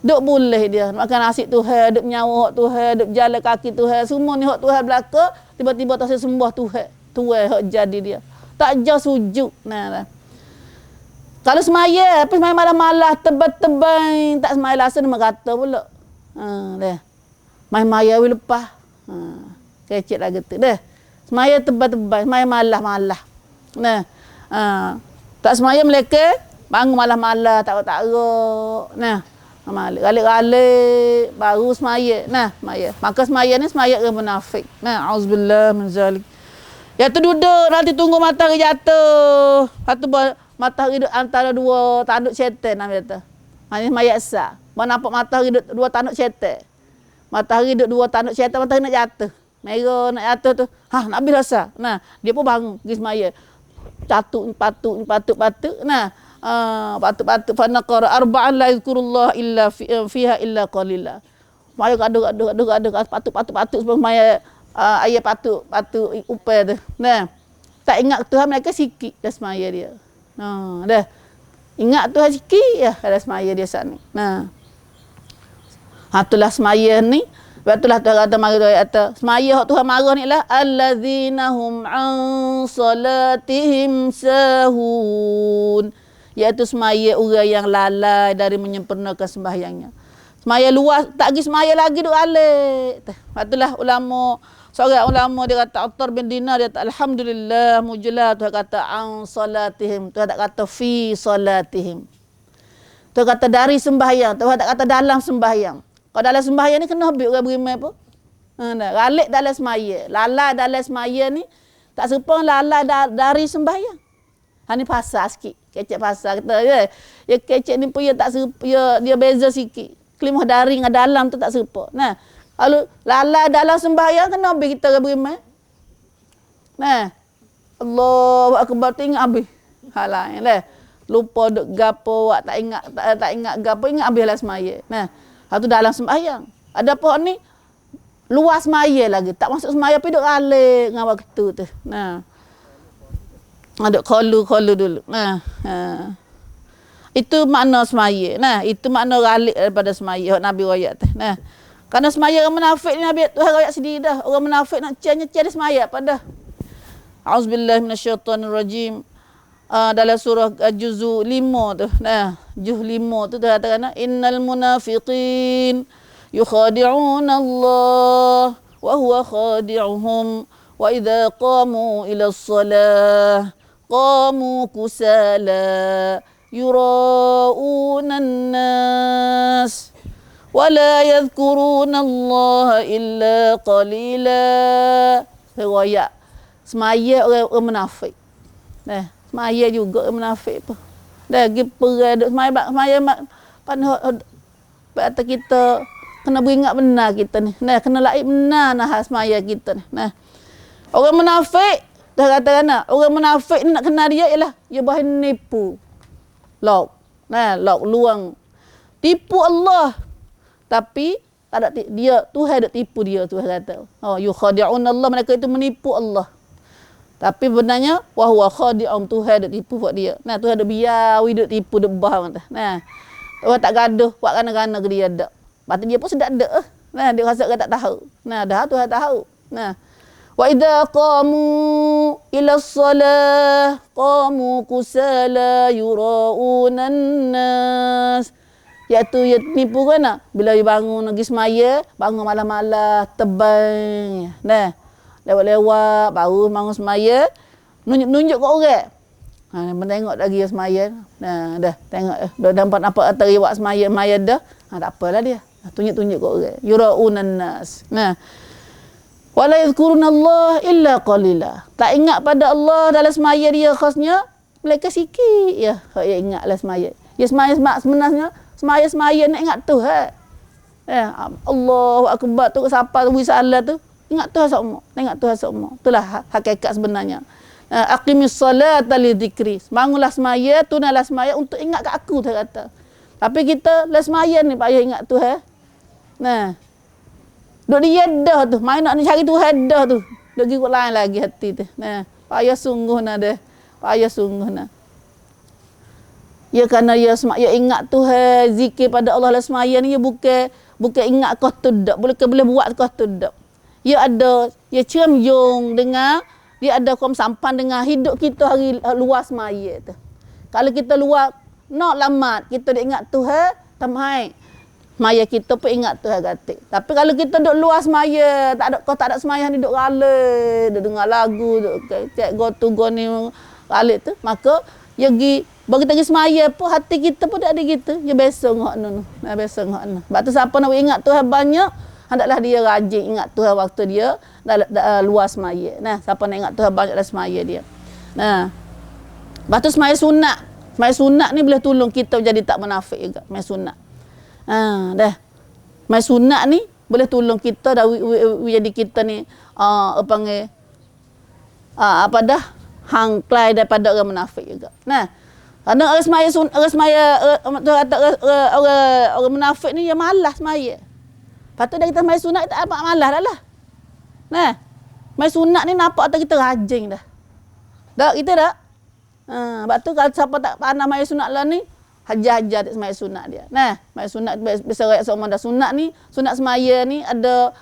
Duk boleh dia makan nasi Tuhan, duk menyawa hak Tuhan, duk jalan kaki Tuhan, semua ni hak Tuhan belaka, tiba-tiba tak sembah Tuhan. Tuhan hak jadi dia. Tak jauh sujud. Kalau semaya, apa semaya malam-malam tebal-tebal, tak semaya langsung dia kata pula. Dah. Mai maya we lepas. Kecek lagi tu dah. Semaya tebal-tebal, semaya malam-malam. Tak semaya mereka bangun malam-malam tak rok. Galik-galik baru semaya. Semaya. Maka semaya ni semaya orang munafik. Auzubillah min zalik. Ya tu duduk nanti tunggu matahari jatuh. Satu matahari duduk antara dua tanduk syaitan nama kata. Ini semaya sah. Mana nampak matahari duduk dua tanduk syaitan. Matahari duduk dua tanduk syaitan, matahari nak jatuh. Merah nak jatuh tu. Nak habis rasa. Dia pun bangun pergi semaya. Patut. Patut fa naqara arba'an la yazkurullah illa fiha illa qalila. Maya gaduh patut supaya ayat patut upaya tu. Tak ingat Tuhan mereka sikit dah semaya dia. Dah. Ingat Tuhan sikit ya dah semaya dia sana. Itulah semaya ni. Itulah Tuhan kata mari ayat semaya hak Tuhan marah ni lah allazina hum an salatihim sahun. Iaitu semaya orang yang lalai dari menyempurnakan sembahyangnya. Semaya luas, tak pergi semaya lagi duk alik. Itulah seorang ulama dia kata Attar bin Dinar, dia kata alhamdulillah mujilah Tuhan kata an salatihim. Tuhan tak kata fi salatihim. Tuhan kata dari sembahyang. Tuhan tak kata dalam sembahyang. Kalau dalam sembahyang ni kena habis orang beriman pun. Galik dalam semaya. Lalai dalam semaya ni tak serupa lalai dari sembahyang. Ni pasal sikit. Kecek pasal kita ya kecek ni pun tak serupa, dia beza sikit. Kelimah dari dengan dalam tu tak serupa. Kalau lalai dalam sembahyang kena habis kita orang beriman. Allahu akbar tu ingat habis. Hal lain lah. Lupa duk gapo, tak ingat gapo, ingat habislah semaya. Tu dalam sembahyang. Ada apa ni? Luas semaya lagi. Tak masuk semaya tapi duk alik dengan waktu tu. Ada kolu dulu. Itu makna semaya. Itu makna galik daripada semaya Nabi royak tu. Karena semaya orang munafik ni Nabi Tuhan royak sendiri dah. Orang munafik nak cari semaya pada. Auzubillahi minasyaitonirrajim. Dalam surah juzuk 5 tu. Juz 5 tu katakan innal munafiqin yukhadi'una Allah wa huwa khadi'uhum wa idza qamu ila shalah qamu kusala yura'una an-nas wa la yadhkuruna Allah illa qalila. Riwayat semaya orang munafik. Semaya juga orang munafik pun. Dah pergi perang duk semaya pada kita kena beringat benar kita ni. Kena laik benar semaya kita ni. Orang munafik dah katakan orang munafik ni nak kenal dia ialah dia bahan nipu. Lok luang. Tipu Allah. Tapi tak ada dia Tuhan dak tipu dia Tuhan kata. Yukhadi'un Allah, mereka itu menipu Allah. Tapi benarnya wahwa khadi'um Tuhan dak tipu buat dia. Tuhan dak biar wi dak tipu dak bah kata. Orang tak gaduh buat gana-gana ke dia dak. Patut dia pun sedak dak. Dia rasa dia tak tahu. Dah Tuhan tahu. Wa idza qamu ila shalah qamu kusala yura'una an-nas. Iaitu dia tipu kan bila dia bangun pergi semaya, bangun malam-malam tebal. Lewat-lewat baru bangun semaya, nunjuk ke orang. Menengok lagi semaya. Dah tengok dah nampak terliwat semaya dah. Tak apalah dia. Tunjuk-tunjuk ke orang. Yura'unan nas. Wala yadhkuruna Allah illa qalila. Tak ingat pada Allah dalam semaya dia khasnya mereka sikit ya. Ingatlah semaya. Ya semaya sebenarnya semaya nak ingat Tuhan. Allahu akbar tu siapa tu salat tu ingat Tuhan semua. Ingat Tuhan semua. Itulah hakikat sebenarnya. Aqimis salata li dzikri. Bangunlah semaya, tunailah semaya untuk ingat kat aku dia kata. Tapi kita lah semaya ni payah ingat Tuhan. Nah. Duk dia dah tu, main nak cari Tuhan dah tu. Duk pergi lain lagi hati tu. Nah, payah sungguh nah dah. Payah sungguh nah. Ya kerana ya ingat Tuhan, zikir pada Allah lah semaya ni ya bukan ingat kau tu dak, boleh buat kau tu dak. Ya ada, ya cium dengan dia ada kom sampan dengan hidup kita hari luas semaya tu. Kalau kita luar nak lamat, kita dak ingat Tuhan, tamai. Semaya kita pun ingat Tuhan gatik. Tapi kalau kita duk luar semaya, kau tak ada semaya ni duk rale, duk dengar lagu, duk cek go to go ni balik tu, maka ya bagi tagi semaya pun hati kita pun tak ada gitu. Ya biasa ngok nu. Nah biasa ngok nu. Sebab tu siapa nak ingat Tuhan banyak, hendaklah dia rajin ingat Tuhan waktu dia luar semaya. Nah, siapa nak ingat Tuhan banyak dalam semaya dia. Nah. Lepas tu semaya sunat. Semaya sunat ni boleh tolong kita jadi tak munafik juga. Semaya sunat. Dah. Semaya sunat ni boleh tolong kita dah jadi kita ni panggil apa dah hangklai daripada orang munafik juga. Nah, kerana orang munafik ni dia malas semaya. Patut dah kita semaya sunat kita apa malas dah lah. Nah, semaya sunat ni nampak atas kita rajin dah. Dak kita dak. Sebab tu kalau siapa tak pandai semaya sunat lah ni, hajar-hajar semaya sunat dia. Nah, semaya sunat biasa rakyat semua dah sunat ni, sunat semaya ni ada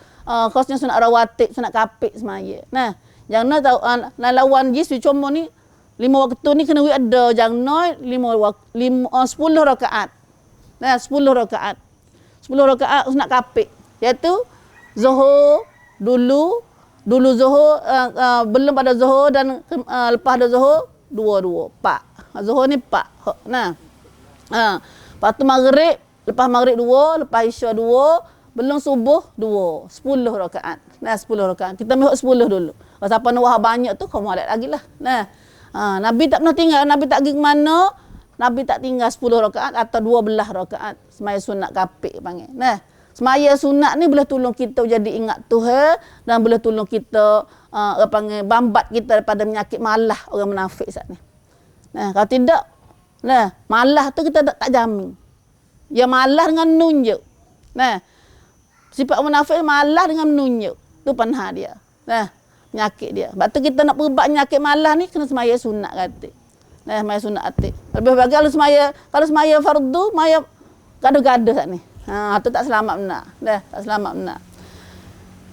khasnya sunat rawatib, sunat kapik semaya. Nah, jangan tahu lawan jis cuma ni 5 waktu ni kena ada jangan 10 rakaat. Nah, 10 rakaat. 10 rakaat sunat kapik. Iaitu Zuhur dulu Zuhur belum pada Zuhur dan lepas ada Zuhur 2 4. Zuhur ni 4. Nah. Lepas tu maghrib, lepas maghrib 2, lepas isya 2, belum subuh 2. 10 rakaat. Nah, 10 rakaat. Kita ambil 10 dulu. Kalau siapa nak wahab banyak tu, kau molek lagi lah. Nah. Nabi tak pernah tinggal, Nabi tak pergi ke mana, Nabi tak tinggal 10 rakaat atau 12 rakaat. Semaya sunat kapik panggil. Nah, semaya sunat ni boleh tolong kita jadi ingat Tuhan dan boleh tolong kita panggil bambat kita daripada penyakit malah orang munafik saat ni. Nah, kalau tidak, nah, malah tu kita tak jamin. Ya malah dengan nunjuk. Nah, sifat munafik malah dengan menunjuk. Tu panah dia. Nah, penyakit dia. Sebab tu kita nak perubat penyakit malah ni kena semaya sunat kata. Nah, semaya sunat hati. Lebih baik kalau semaya fardu, semaya gaduh-gaduh saat ni. Tu tak selamat benar. Dah, tak selamat benar.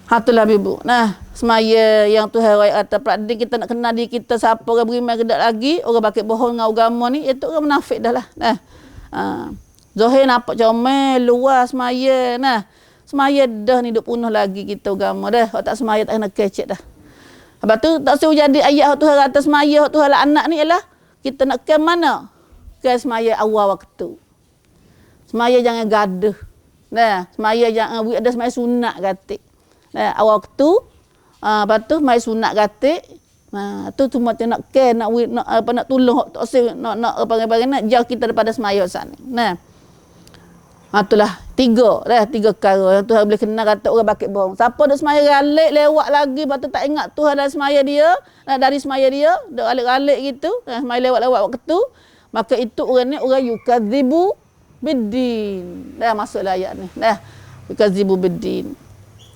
Itulah ibu. Nah, semaya yang Tuhan kata peradik kita nak kenal diri kita siapa orang beriman ke tak lagi, orang bakit bohong dengan agama ni, itu orang munafik dah lah. Nah. Zahir nampak comel, luas semaya. Nah, semaya dah ni duk penuh lagi kita agama dah. Kalau tak semaya tak kena kecek dah. Lepas tu tak suruh jadi ayat Tuhan kata semaya Tuhan lah anak ni ialah kita nak ke mana? Ke semaya awal waktu. Semaya jangan gaduh. Nah, semaya jangan ada semaya sunat kata. Nah, awal waktu lepas tu semaya sunat kata. Tu cuma nak ke nak tolong nak apa jauh kita daripada semaya sana. Nah. Itulah 3 perkara yang Tuhan boleh kenal kata orang bakit bohong. Siapa dak semaya galik lewat lagi lepas tu tak ingat Tuhan dalam semaya dia, dari semaya dia dak galik-galik gitu, semaya lewat-lewat waktu, maka itu orang ni orang yukadzibu biddin. Dah masuklah ayat ni. Dah yukadzibu biddin.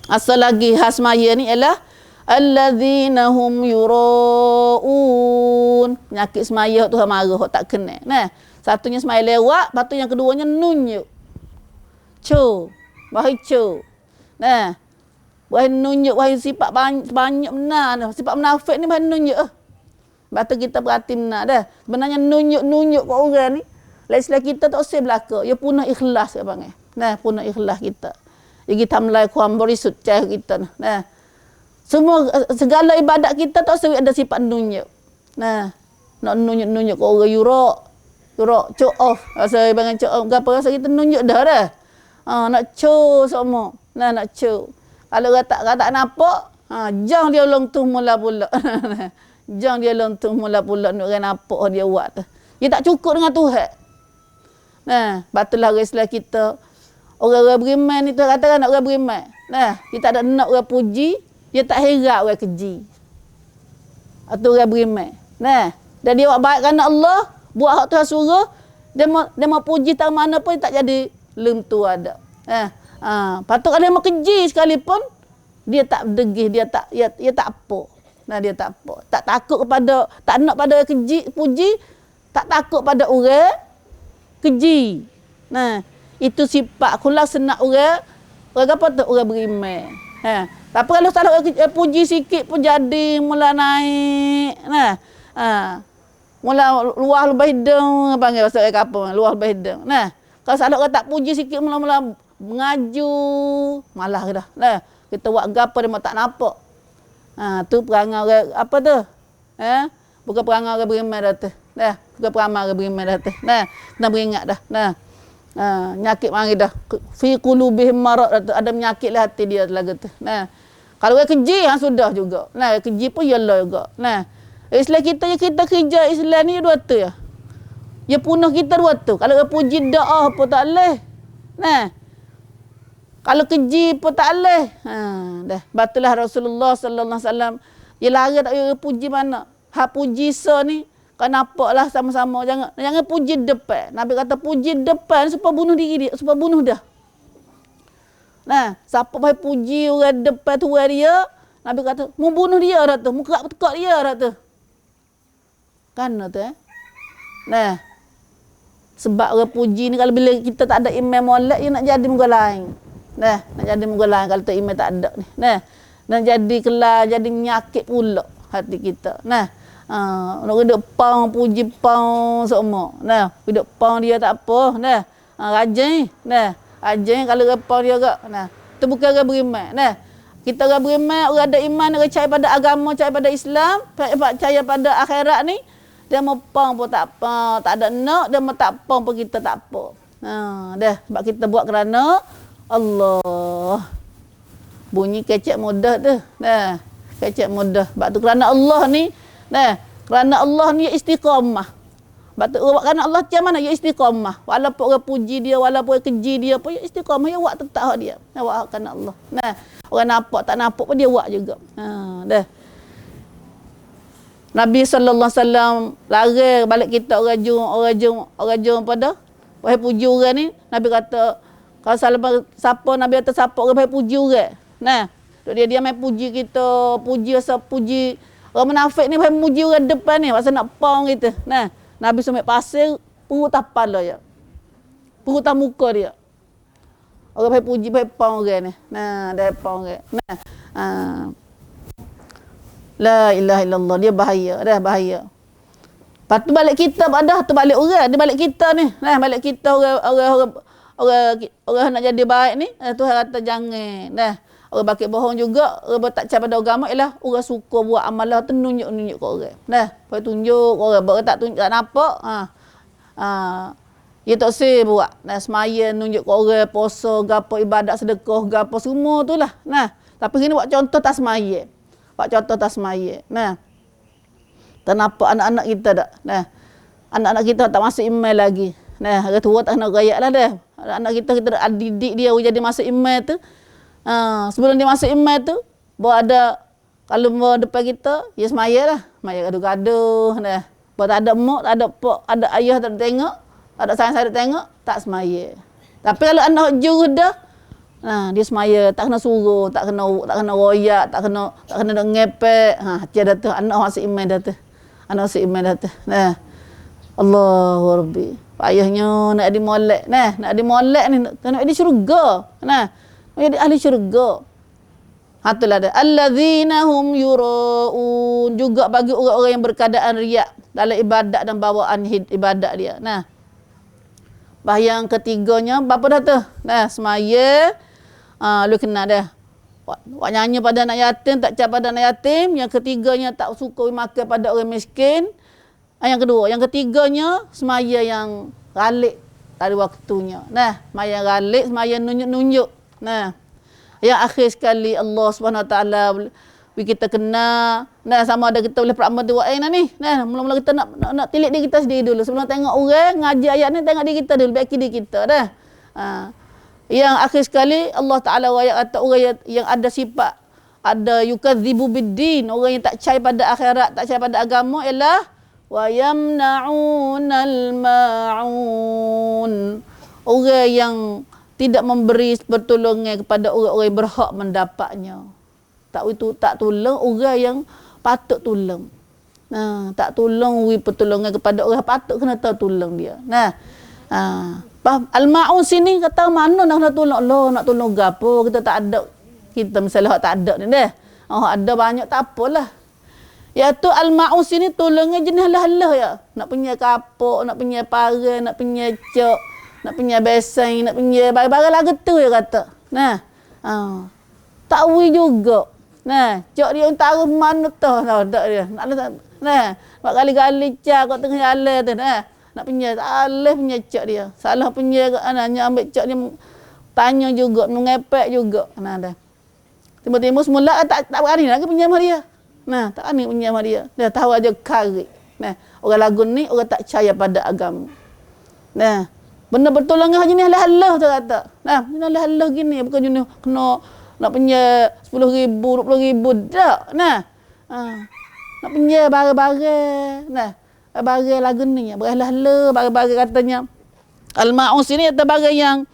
Asal lagi khas semaya ni ialah alladzina hum yuraun. Penyakit semaya Tuhan marah hok tak kenal. Nah, satunya semaya lewat, lepas tu yang keduanya nunjuk. Wahai nah, wahai nunjuk, wahai sifat banyak benar. Sifat munafik ni wahai nunjuk. Lepas tu kita berhati benar dah. Sebenarnya nunjuk kat orang ni, istilah kita tak usah belaka. Ya punah ikhlas ke panggil. Nah, punah ikhlas kita. Jadi kita mulai kuam berisut cahaya kita. Nah, segala ibadat kita tak usah ada sifat nunjuk. Nah, nak nunjuk kat orang yurak, show off. Rasa bangan show off. Gapa rasa kita nunjuk dah. Nak show semua. Nah, nak show. Kalau tak nampak, jangan dia lontuh mula-mula. Jangan dia lontuh mula-mula nak orang nampak dia buat tu. Dia tak cukup dengan Tuhan. Nah, batulah istilah kita. Orang-orang beriman ni tu katakan nak orang beriman. Nah, kita tak nak orang puji, dia tak herat orang keji. Atau orang beriman. Nah, dan dia buat baik kerana Allah, buat hak Tuhan suruh, dia mau puji tak mana pun tak jadi lem tu ada. Patut kalau dia mau keji sekalipun, dia tak degih, dia tak apa. Nah, dia tak apa. Tak takut kepada, tak nak pada orang keji, puji, tak takut pada orang keji. Nah, itu sifat khulak senak orang apa tu? Orang beriman. Tapi kalau salah orang puji sikit pun jadi mula naik. Nah, mula luar lebih hidung panggil bahasa orang kapung, luar lebih hidung. Nah, kalau salah orang tak puji sikit mula-mula mengaju, malah dah. Nah, kita buat gapo dia mau tak nampak. Tu perangai orang apa tu? Bukan perangai orang beriman dah tu. Nah, bukan perangai orang beriman dah tu. Nah, kena beringat dah. Nah. Nyakit mari dah. Fi qulubihim marad, ada menyakit lah hati dia lagu tu. Nah, kalau orang keji sudah juga. Nah, keji pun yalah juga. Nah, Islam kita kerja Islam ni dua tu ya. Ya punah kita dua tu. Kalau orang puji doa pun tak leh. Nah, kalau keji pun tak leh. Dah. Batulah Rasulullah sallallahu alaihi wasallam dia larang tak orang puji mana. Hak puji so ni kau nampaklah sama-sama, jangan puji depan. Nabi kata puji depan supaya bunuh diri dia, supaya bunuh dah. Nah, siapa baik puji orang depan tu dia, Nabi kata mau bunuh dia dah tu, mau kerak tekak dia dah tu. Kan tu Nah, sebab orang puji ni kalau bila kita tak ada iman molek, dia nak jadi muka lain. Nah, nak jadi muka lain kalau tak iman tak ada ni. Nah, nak jadi kelar, jadi nyakit pula hati kita. Nah, nak hidup pang, puji pang semua. Nah, hidup pang dia tak apa. Nah, rajin. Nah, rajin kalau repang dia agak. Nah, itu bukan orang beriman. Nah, kita orang beriman, orang ada iman, orang percaya pada agama, percaya pada Islam, percaya pada akhirat ni, dia mau pang pun tak apa, tak ada nak, dia mau tak pang pun kita tak apa. Dah, sebab kita buat kerana Allah. Bunyi kecek mudah tu. Nah, kecek mudah. Sebab tu kerana Allah ni, nah, kerana Allah ni istiqamah. Sebab tu kerana Allah macam mana? Ya istiqamah. Walaupun orang puji dia, walaupun orang keji dia pun, ya istiqamah. Ya buat tetap hak dia. Ya buat kerana Allah. Nah, orang nampak tak nampak pun dia buat juga. Dah. Nabi sallallahu alaihi wasallam larang balik kita orang jum pada wahai puji orang ni. Nabi kata kalau siapa Nabi kata siapa orang baik puji orang. Nah, dia main puji kita, puji orang munafik ni baik puji orang depan ni, pasal nak pang kita. Nah, Nabi sampai pasir pengutas kepala dia. Pengutas muka dia. Orang baik puji baik pang orang ni. Nah, dah pang orang. Nah, la ilaha illallah, dia bahaya, dah bahaya. Lepas tu balik kita dah tu balik orang, dia balik kita ni. Nah, balik kita orang nak jadi baik ni, Tuhan kata jangan. Dah, orang bakit bohong juga, orang tak percaya pada agama ialah orang suka buat amalan tu nunjuk ke orang. Dah, boleh tunjuk orang, orang tak tunjuk tak nampak. Dia tak sih buat. Nah, semaya nunjuk ke orang, puasa, gapo ibadat sedekah, gapo semua tu lah. Nah, tapi kini buat contoh tak semaya. Buat contoh tak semaya. Nah, tak nampak anak-anak kita tak. Nah, anak-anak kita tak masuk email lagi. Nah, orang tua tak nak rayak lah dah. Anak kita didik dia jadi masuk email tu. Sebelum dia masuk email tu, bawa ada kalau mau depan kita, ya semaya lah. Semaya gaduh-gaduh. Nah, bawa tak ada mak, tak ada pak, ada ayah tak tengok, tak ada sayang saya tengok, tak semaya. Tapi kalau anak jurus dah, dia semaya, tak kena suruh, tak kena royak, tak kena ngepek. Dia dah tu anak masuk email dah tu. Anak masuk email dah tu. Nah, Allahu Rabbi. Payahnya nak dimolek. Nah, nak dimolek ni nak di syurga. Nah, jadi ahli syurga. Itulah dia. Allazina hum yura'un, juga bagi orang-orang yang berkeadaan riak dalam ibadat dan bawaan ibadat dia. Nah, yang ketiganya apa dah tu? Nah, semaya lu kena dah. Buat nyanyi pada anak yatim, tak cap pada anak yatim. Yang ketiganya tak suka makan pada orang miskin. Yang kedua, yang ketiganya semaya yang galik dari waktunya. Nah, semaya galik, semaya nunjuk-nunjuk. Nah, yang akhir sekali Allah Subhanahu Wa Taala kita kena. Nah, sama ada kita boleh beramal dua ni. Nah, mula-mula kita nak tilik diri kita sendiri dulu. Sebelum tengok orang ngaji ayat ni, tengok diri kita dulu, baiki diri kita dah. Yang akhir sekali Allah Taala ayat kata orang yang ada sifat ada yukadzibu biddin, orang yang tak percaya pada akhirat, tak percaya pada agama ialah wa yamna'unal ma'un. Orang yang tidak memberi pertolongan kepada orang-orang yang berhak mendapatnya. Tak tolong orang yang patut tolong. Nah, tak tolong pertolongan kepada orang patut kena tahu tolong dia. Nah, al-ma'un sini kata mana nak tolong Allah, nak tolong gapo, kita tak ada. Kita misalnya tak ada ni dah. Ada banyak tak apalah. Iaitu al-ma'un sini tolongnya jenis halah-halah ya. Nak punya kapok, nak punya parang, nak punya cok, nak punya beseng, nak punya barang-barang lagu tu dia kata. Nah, takwi juga. Nah, cok dia taruh mana tu, tak dia. Nah, buat kali-kali cak kat tengah jalan tu. Nah, nak punya salah punya cok dia. Salah punya anaknya ambil cok dia tanya juga, mengepek juga. Nah dah. Tiba-tiba semula tak berani lagi pinjam dia. Nah, tak berani pinjam dia. Dia tahu aja kari. Nah, orang lagu ni orang tak percaya pada agama. Nah, benda bertolongan jenis halah-halah tu kata. Nah, jenis halah-halah gini bukan jenis kena nak punya 10,000, 20,000 tak. Nah. Nak punya barang-barang. Nah, barang lagu ni berhalah-halah, barang-barang katanya al-ma'un sini atau barang yang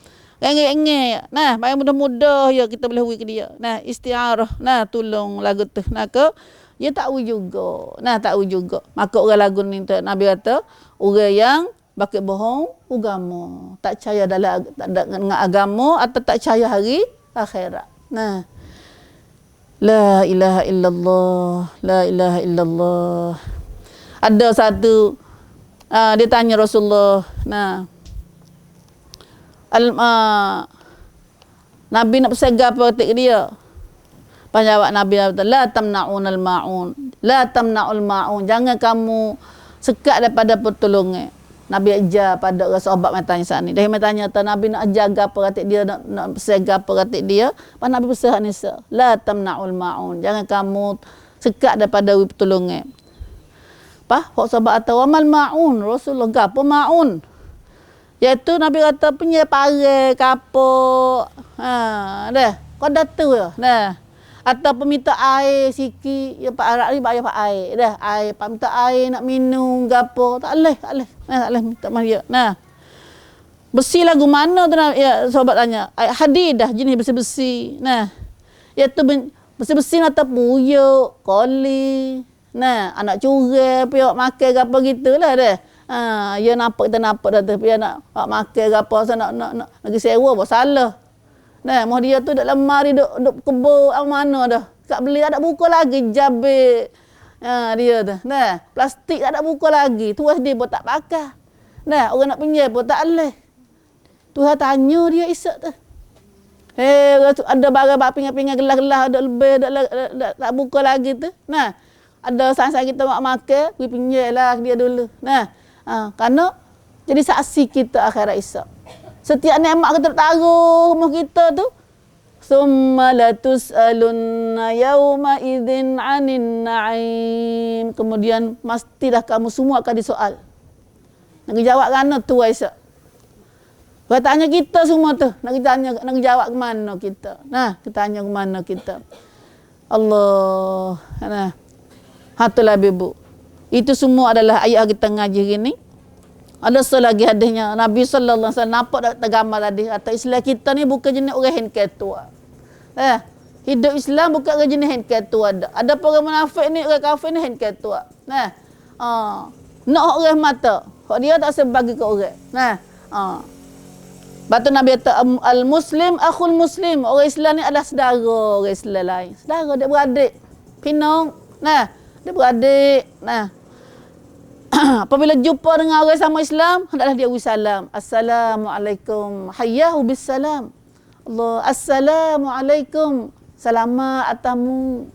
engeh-engeh. Nah, barang mudah-mudah ya kita boleh hui ke dia. Nah, istiarah. Nah, tolong lagu tu. Nah, ke dia tak hui juga. Nah, tak hui juga. Maka orang lagu ni Nabi kata, orang yang bakit bohong agama. Tak percaya dengan agama atau tak percaya hari akhirat. Nah. La ilaha illallah. La ilaha illallah. Ada satu dia tanya Rasulullah. Nah. Nabi nak pesan apa ketika dia? Penjawab Nabi la tamna'unal ma'un. La tamna'ul ma'un. Jangan kamu sekat daripada pertolongan. Nabi ajar pada orang sahabat yang tanya saat ni. Dia tanya Nabi nak jaga apa kata dia, nak pesan apa kata dia. Pas Nabi pesan ni la tamna'ul ma'un. Jangan kamu sekat daripada pertolongan. Apa? Hak sahabat kata wamal ma'un. Rasulullah gapo ma'un? Iaitu Nabi kata punya parang, kapok. Dah. Kau dah tu ya. Dah. Atau peminta air sikit, ya Pak Arab ni bayar Pak air. Dah, air, Pak minta air nak minum gapo. Tak boleh, tak boleh. Nah, tak boleh minta dia. Nah. Besi lagu mana tu ya sahabat tanya. Hadid dah jenis besi-besi. Nah. Iaitu besi-besi atau puyuk, koli. Nah, anak curang, piak makan gapo gitulah dah. Ya nampak kita nampak dah tapi nak makan ke apa nak pergi sewa apa salah. Nah, mau dia tu dak lemari duk kebo mana dah. Tak beli ada buka lagi jabik. Dia tu. Nah, plastik tak ada buka lagi. Tuas dia pun tak pakai. Nah, orang nak pinjam pun tak boleh. Tuhan tanya dia esok tu. Ada barang pingat-pingat gelas-gelas ada lebih tak buka lagi tu. Nah, ada sang-sang kita nak makan, pergi pinjam lah dia dulu. Nah, kerana jadi saksi kita akhirat esok. Setiap nikmat kita taruh rumah kita tu, summa latus'alunna yawma idzin 'anin na'im. Kemudian pastilah kamu semua akan disoal. Nak jawab kerana tu esok. Kau tanya kita semua tu, nak jawab ke mana kita. Nah, kita tanya ke mana kita. Allah. Nah. Hatulah ibu. Itu semua adalah ayat kita ngaji gini. Ada selagi hadisnya Nabi sallallahu alaihi wasallam nampak tak gambar tadi atau Islam kita ni bukan jenis orang handicap tua. Hidup Islam bukan jenis handicap tua ada. Ada orang munafik ni, orang kafir ni handicap tua. Nak orang mata. Hak dia tak sebagi ke orang. Batu Nabi kata al-muslim akhul muslim. Orang Islam ni adalah saudara orang Islam lain. Saudara dia beradik. Pinong. Dia beradik. Apabila jumpa dengan orang sama Islam, hendaklah dia ucap salam. Assalamualaikum. Hayyahu bisalam. Allah, assalamualaikum. Selamat atamu.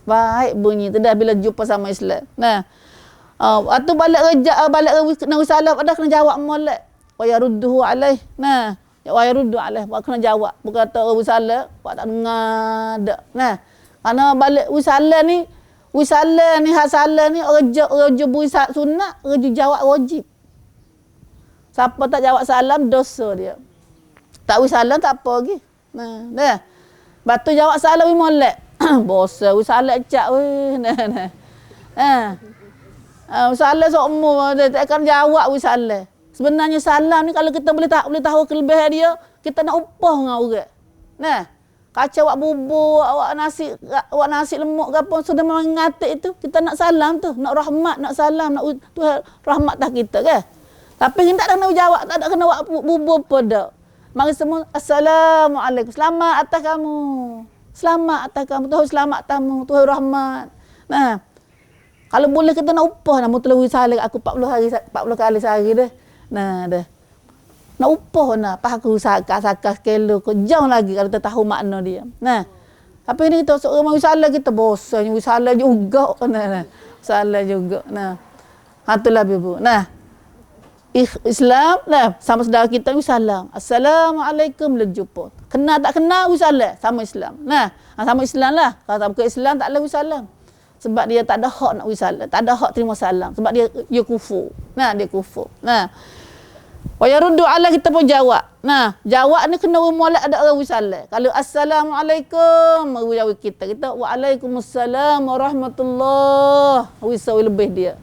Baik bunyi tu dah bila jumpa sama Islam. Waktu balik nak ucap salam ada kena jawab molek. Wa yarudduhu alaih. Wa yaruddu alaih. Wa kena jawab. Bukan kata ucap salam, buat tak dengar dak. Karena balik ucap salam ni Wisala ni hasala ni orang jebui sunat, orang jawab wajib. Siapa tak jawab salam dosa dia. Tak wis salam tak apa lagi. Nah, dah. Batu jawab salam molek. Bosa wis salam cak weh. Nah. Wis salam sokmo tak akan jawab wis salam. Sebenarnya salam ni kalau kita boleh tahu kelebihan dia, kita nak upah dengan orang. Nah. Kacau awak bubur, awak nasi lemuk ke apa sudah memang ngatik itu, kita nak salam tu, nak rahmat, nak salam, nak Tuhan rahmat dah kita kan. Tapi kita tak kena jawab, tak ada kena awak bubur apa dak. Mari semua assalamualaikum. Selamat atas kamu. Selamat atas kamu. Tuhan selamat tamu, Tuhan rahmat. Nah. Kalau boleh kita nak upah nak mutlawi salam aku 40 kali sehari dah. Nah, dah. Nak upah nak pakai sakas kelo ko jauh lagi kalau kita tahu makna dia. Nah. Apa ini kita seorang wisala kita bosan wisala juga. Nah. Salah juga. Nah. Itulah ibu. Nah. Islam nah sama saudara kita wisala. Assalamualaikum berjumpa. Kenal tak kenal wisala sama Islam. Nah, sama Islam lah. Kalau tak bukan Islam tak boleh wisala. Sebab dia tak ada hak nak wisala, tak ada hak terima salam sebab dia kufur. Nah, dia kufur. Nah. Wa yaruddu ala kita pun jawab. Nah, jawab ni kena molek ada orang wisalah. Kalau assalamualaikum jawab kita waalaikumsalam warahmatullahi wisawi lebih dia.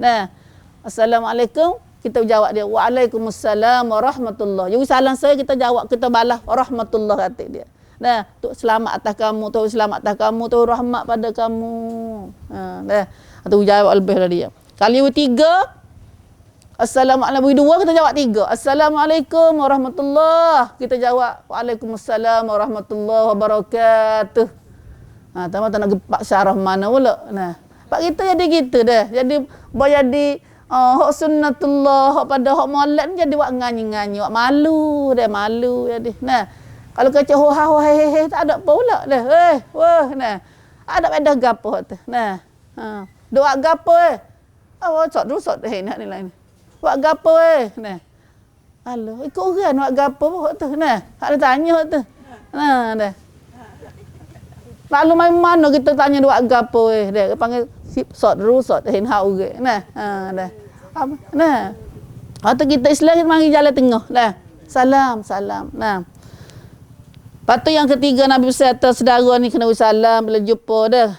Nah, assalamualaikum kita jawab dia waalaikumsalam warahmatullahi. Jadi salam saya kita jawab kita balas warahmatullahi kata dia. Nah, tu selamat atas kamu, tu selamat atas kamu, tu rahmat pada kamu. Dah. Atau jawab lebih dari dia. Kali tiga Assalamualaikum. Dua kita jawab tiga. Assalamualaikum warahmatullahi. Kita jawab waalaikumsalam warahmatullahi wabarakatuh. Tambah tak nak gepak syarah mana pula. Nah, pak kita jadi gitu dah. Jadi hak sunnatullah, hak pada hak molek ni jadi wak nganyi-nganyi, wak malu jadi. Nah, kalau kacau he tak ada apa pula dah. Wah, nah. Ada pada gapo tu. Nah. Doa gapo awak sok nak ni lain. Buat gapo nah. Halo, ikut orang buat gapo tu. Nah, hak dia tanya tu. Nah, dah. Lalu mai mana kita tanya buat gapo dia panggil sok hin hak orang. Nah, dah. Apa? Nah. Atau kita Islam kita mari jalan tengah dah. Salam. Nah. Lepas tu yang ketiga Nabi berkata saudara ni kena salam bila jumpa dah.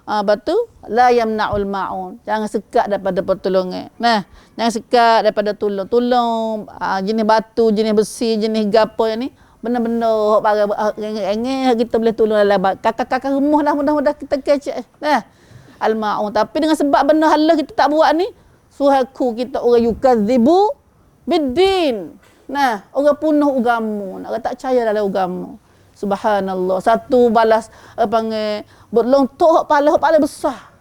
Batu la yamna'ul ma'un. Jangan sekat daripada pertolongan. Nah, jangan sekat daripada tolong jenis batu, jenis besi, jenis gapo yang ni benar-benar hak barang engeh kita boleh tolong dalam kakak-kakak rumah dah mudah-mudah kita kecek. Nah, al ma'un. Tapi dengan sebab benda halal kita tak buat ni, suhaku kita orang yukadzibu biddin. Nah, orang punuh agama, nak tak percaya dalam agama. Subhanallah. Satu balas panggil berlontok pala besar.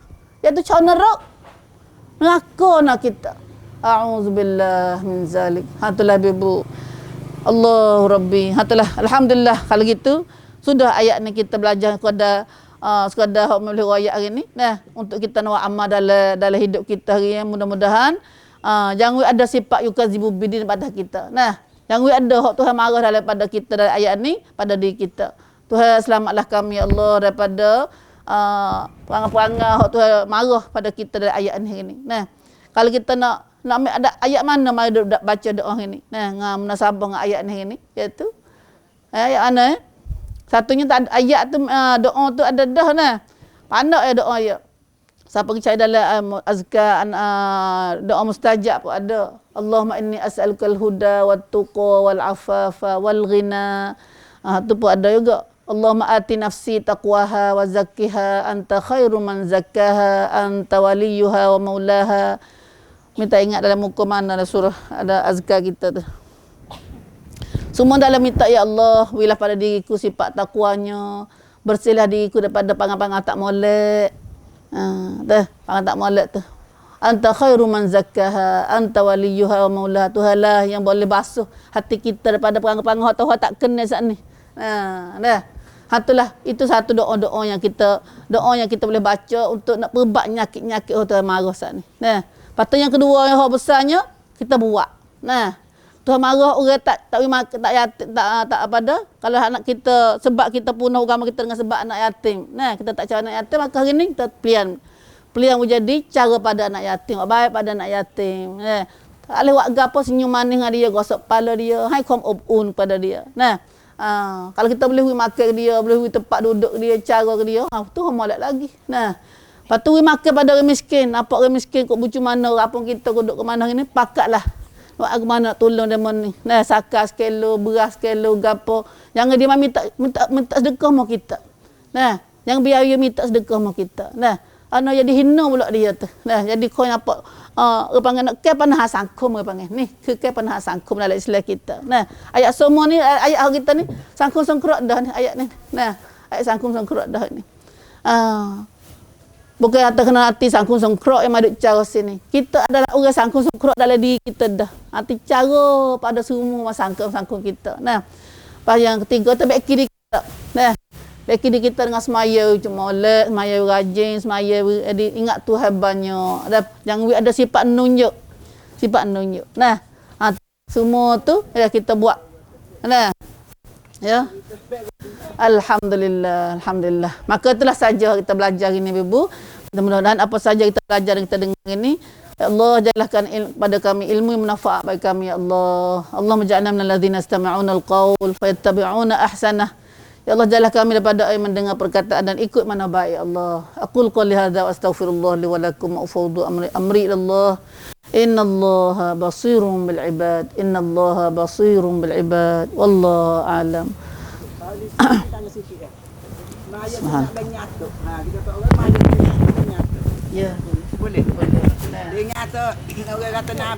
Iaitu cara neraka. Neraka nak kita. A'udzubillah min zalik. Hatulah ibu. Allahu Rabbi. Hatulah. Alhamdulillah kalau gitu sudah ayat ni kita belajar sekadar hak boleh ayat hari ni. Nah, untuk kita nak amal dalam hidup kita hari ni mudah-mudahan jangan ada sifat yukazibu bidin pada kita. Nah, jangan ada hak Tuhan marah daripada kita dalam ayat ni pada diri kita. Tuhan selamatlah kami ya Allah daripada perangai-perangai hak Tuhan marah pada kita dalam ayat ni. Nah, kalau kita nak ambil ada ayat mana mari baca doa ini. Nah, dengan munasabah dengan ayat ni iaitu ayat mana satunya tak ada ayat tu doa tu ada dah nah. Pandai doa ya. Siapa percaya dalam azkar doa mustajab pun ada. Allahumma inni as'alukal huda wat tuqa wal afafa wal ghina. Tu pun ada juga. Allahumma ati nafsi taqwaha wa zakkiha anta khairu man zakkaha anta waliyuha wa maulaha. Minta ingat dalam muka mana ada surah ada azkar kita tu. Semua dalam minta ya Allah, wilah pada diriku sifat takwanya, bersihlah diriku daripada pangan-pangan tak molek. Dah, pangan tak molek tu. Anta khairu man zakkaha, anta waliyuha wa maulaha. Tuhanlah yang boleh basuh hati kita daripada pangan-pangan hak tak kena saat ni. Dah. Itulah itu satu doa-doa yang kita boleh baca untuk nak perbat nyakit-nyakit Tuhan marah saat ni. Nah, patut yang kedua yang hak besarnya kita buat. Nah, Tuhan marah orang tak apa dah. Kalau anak kita sebab kita punah agama kita dengan sebab anak yatim. Nah, kita tak cara anak yatim maka hari ni kita pilihan menjadi cara pada anak yatim, baik pada anak yatim. Tak boleh buat gapo senyum manis dengan dia, gosok kepala dia, hai kom ubun pada dia. Nah, kalau kita boleh pergi makan ke dia, boleh pergi tempat duduk dia, cara ke dia, tu molek lagi. Nah, lepas tu pergi makan pada orang miskin, nampak orang miskin kok bucu mana, apa kita duduk ke mana ini, pakatlah. Buat aku mana nak tolong dia ni. Nah, sakat sekilo, beras sekilo, gapo. Jangan dia minta sedekah mau kita. Nah, jangan biar dia minta sedekah mau kita. Nah, ana jadi hina pula dia tu. Nah, jadi kau nampak panggil nak ke panah sangkum panggil. Ni, ke panah sangkum dalam Islam kita. Nah, ayat semua ni ayat kita ni sangkum sangkrut dah ni ayat ni. Nah, ayat sangkum sangkrut dah ni. Bukan atas kena hati sangkung sangkrut yang maduk cara sini. Kita adalah orang sangkung sangkrut dalam diri kita dah. Hati cara pada semua sangkung kita. Nah, pas yang ketiga tu baik kiri kita. Nah, baik kiri kita dengan semaya cuma molek, semaya rajin, semaya ingat Tuhan banyak. Jangan ada sifat menunjuk. Sifat menunjuk. Nah, semua tu ya kita buat. Nah. Ya. Alhamdulillah, alhamdulillah. Maka itulah saja kita belajar ini Ibu. Mudah-mudahan apa saja kita belajar dan kita dengar ini, ya Allah jadikan pada kami ilmu yang manfaat bagi kami ya Allah. Allah menjadikan minal ladzina yastami'una al-qaul fayattabi'una ahsanah. Ya Allah jadikan kami daripada yang mendengar perkataan dan ikut mana baik ya Allah. Aqul qouli hadza wa astaghfirullah li wa lakum wa ufawwidu amri ila Allah. Innallaha basirun bil ibad. Innallaha basirun bil ibad. Wallahu a'lam. Tanya sikit dah. Maya nak banyak tu. Kita tahu orang maya banyak tu. Ya, Boleh. boleh. Dia ingat tu orang kata nak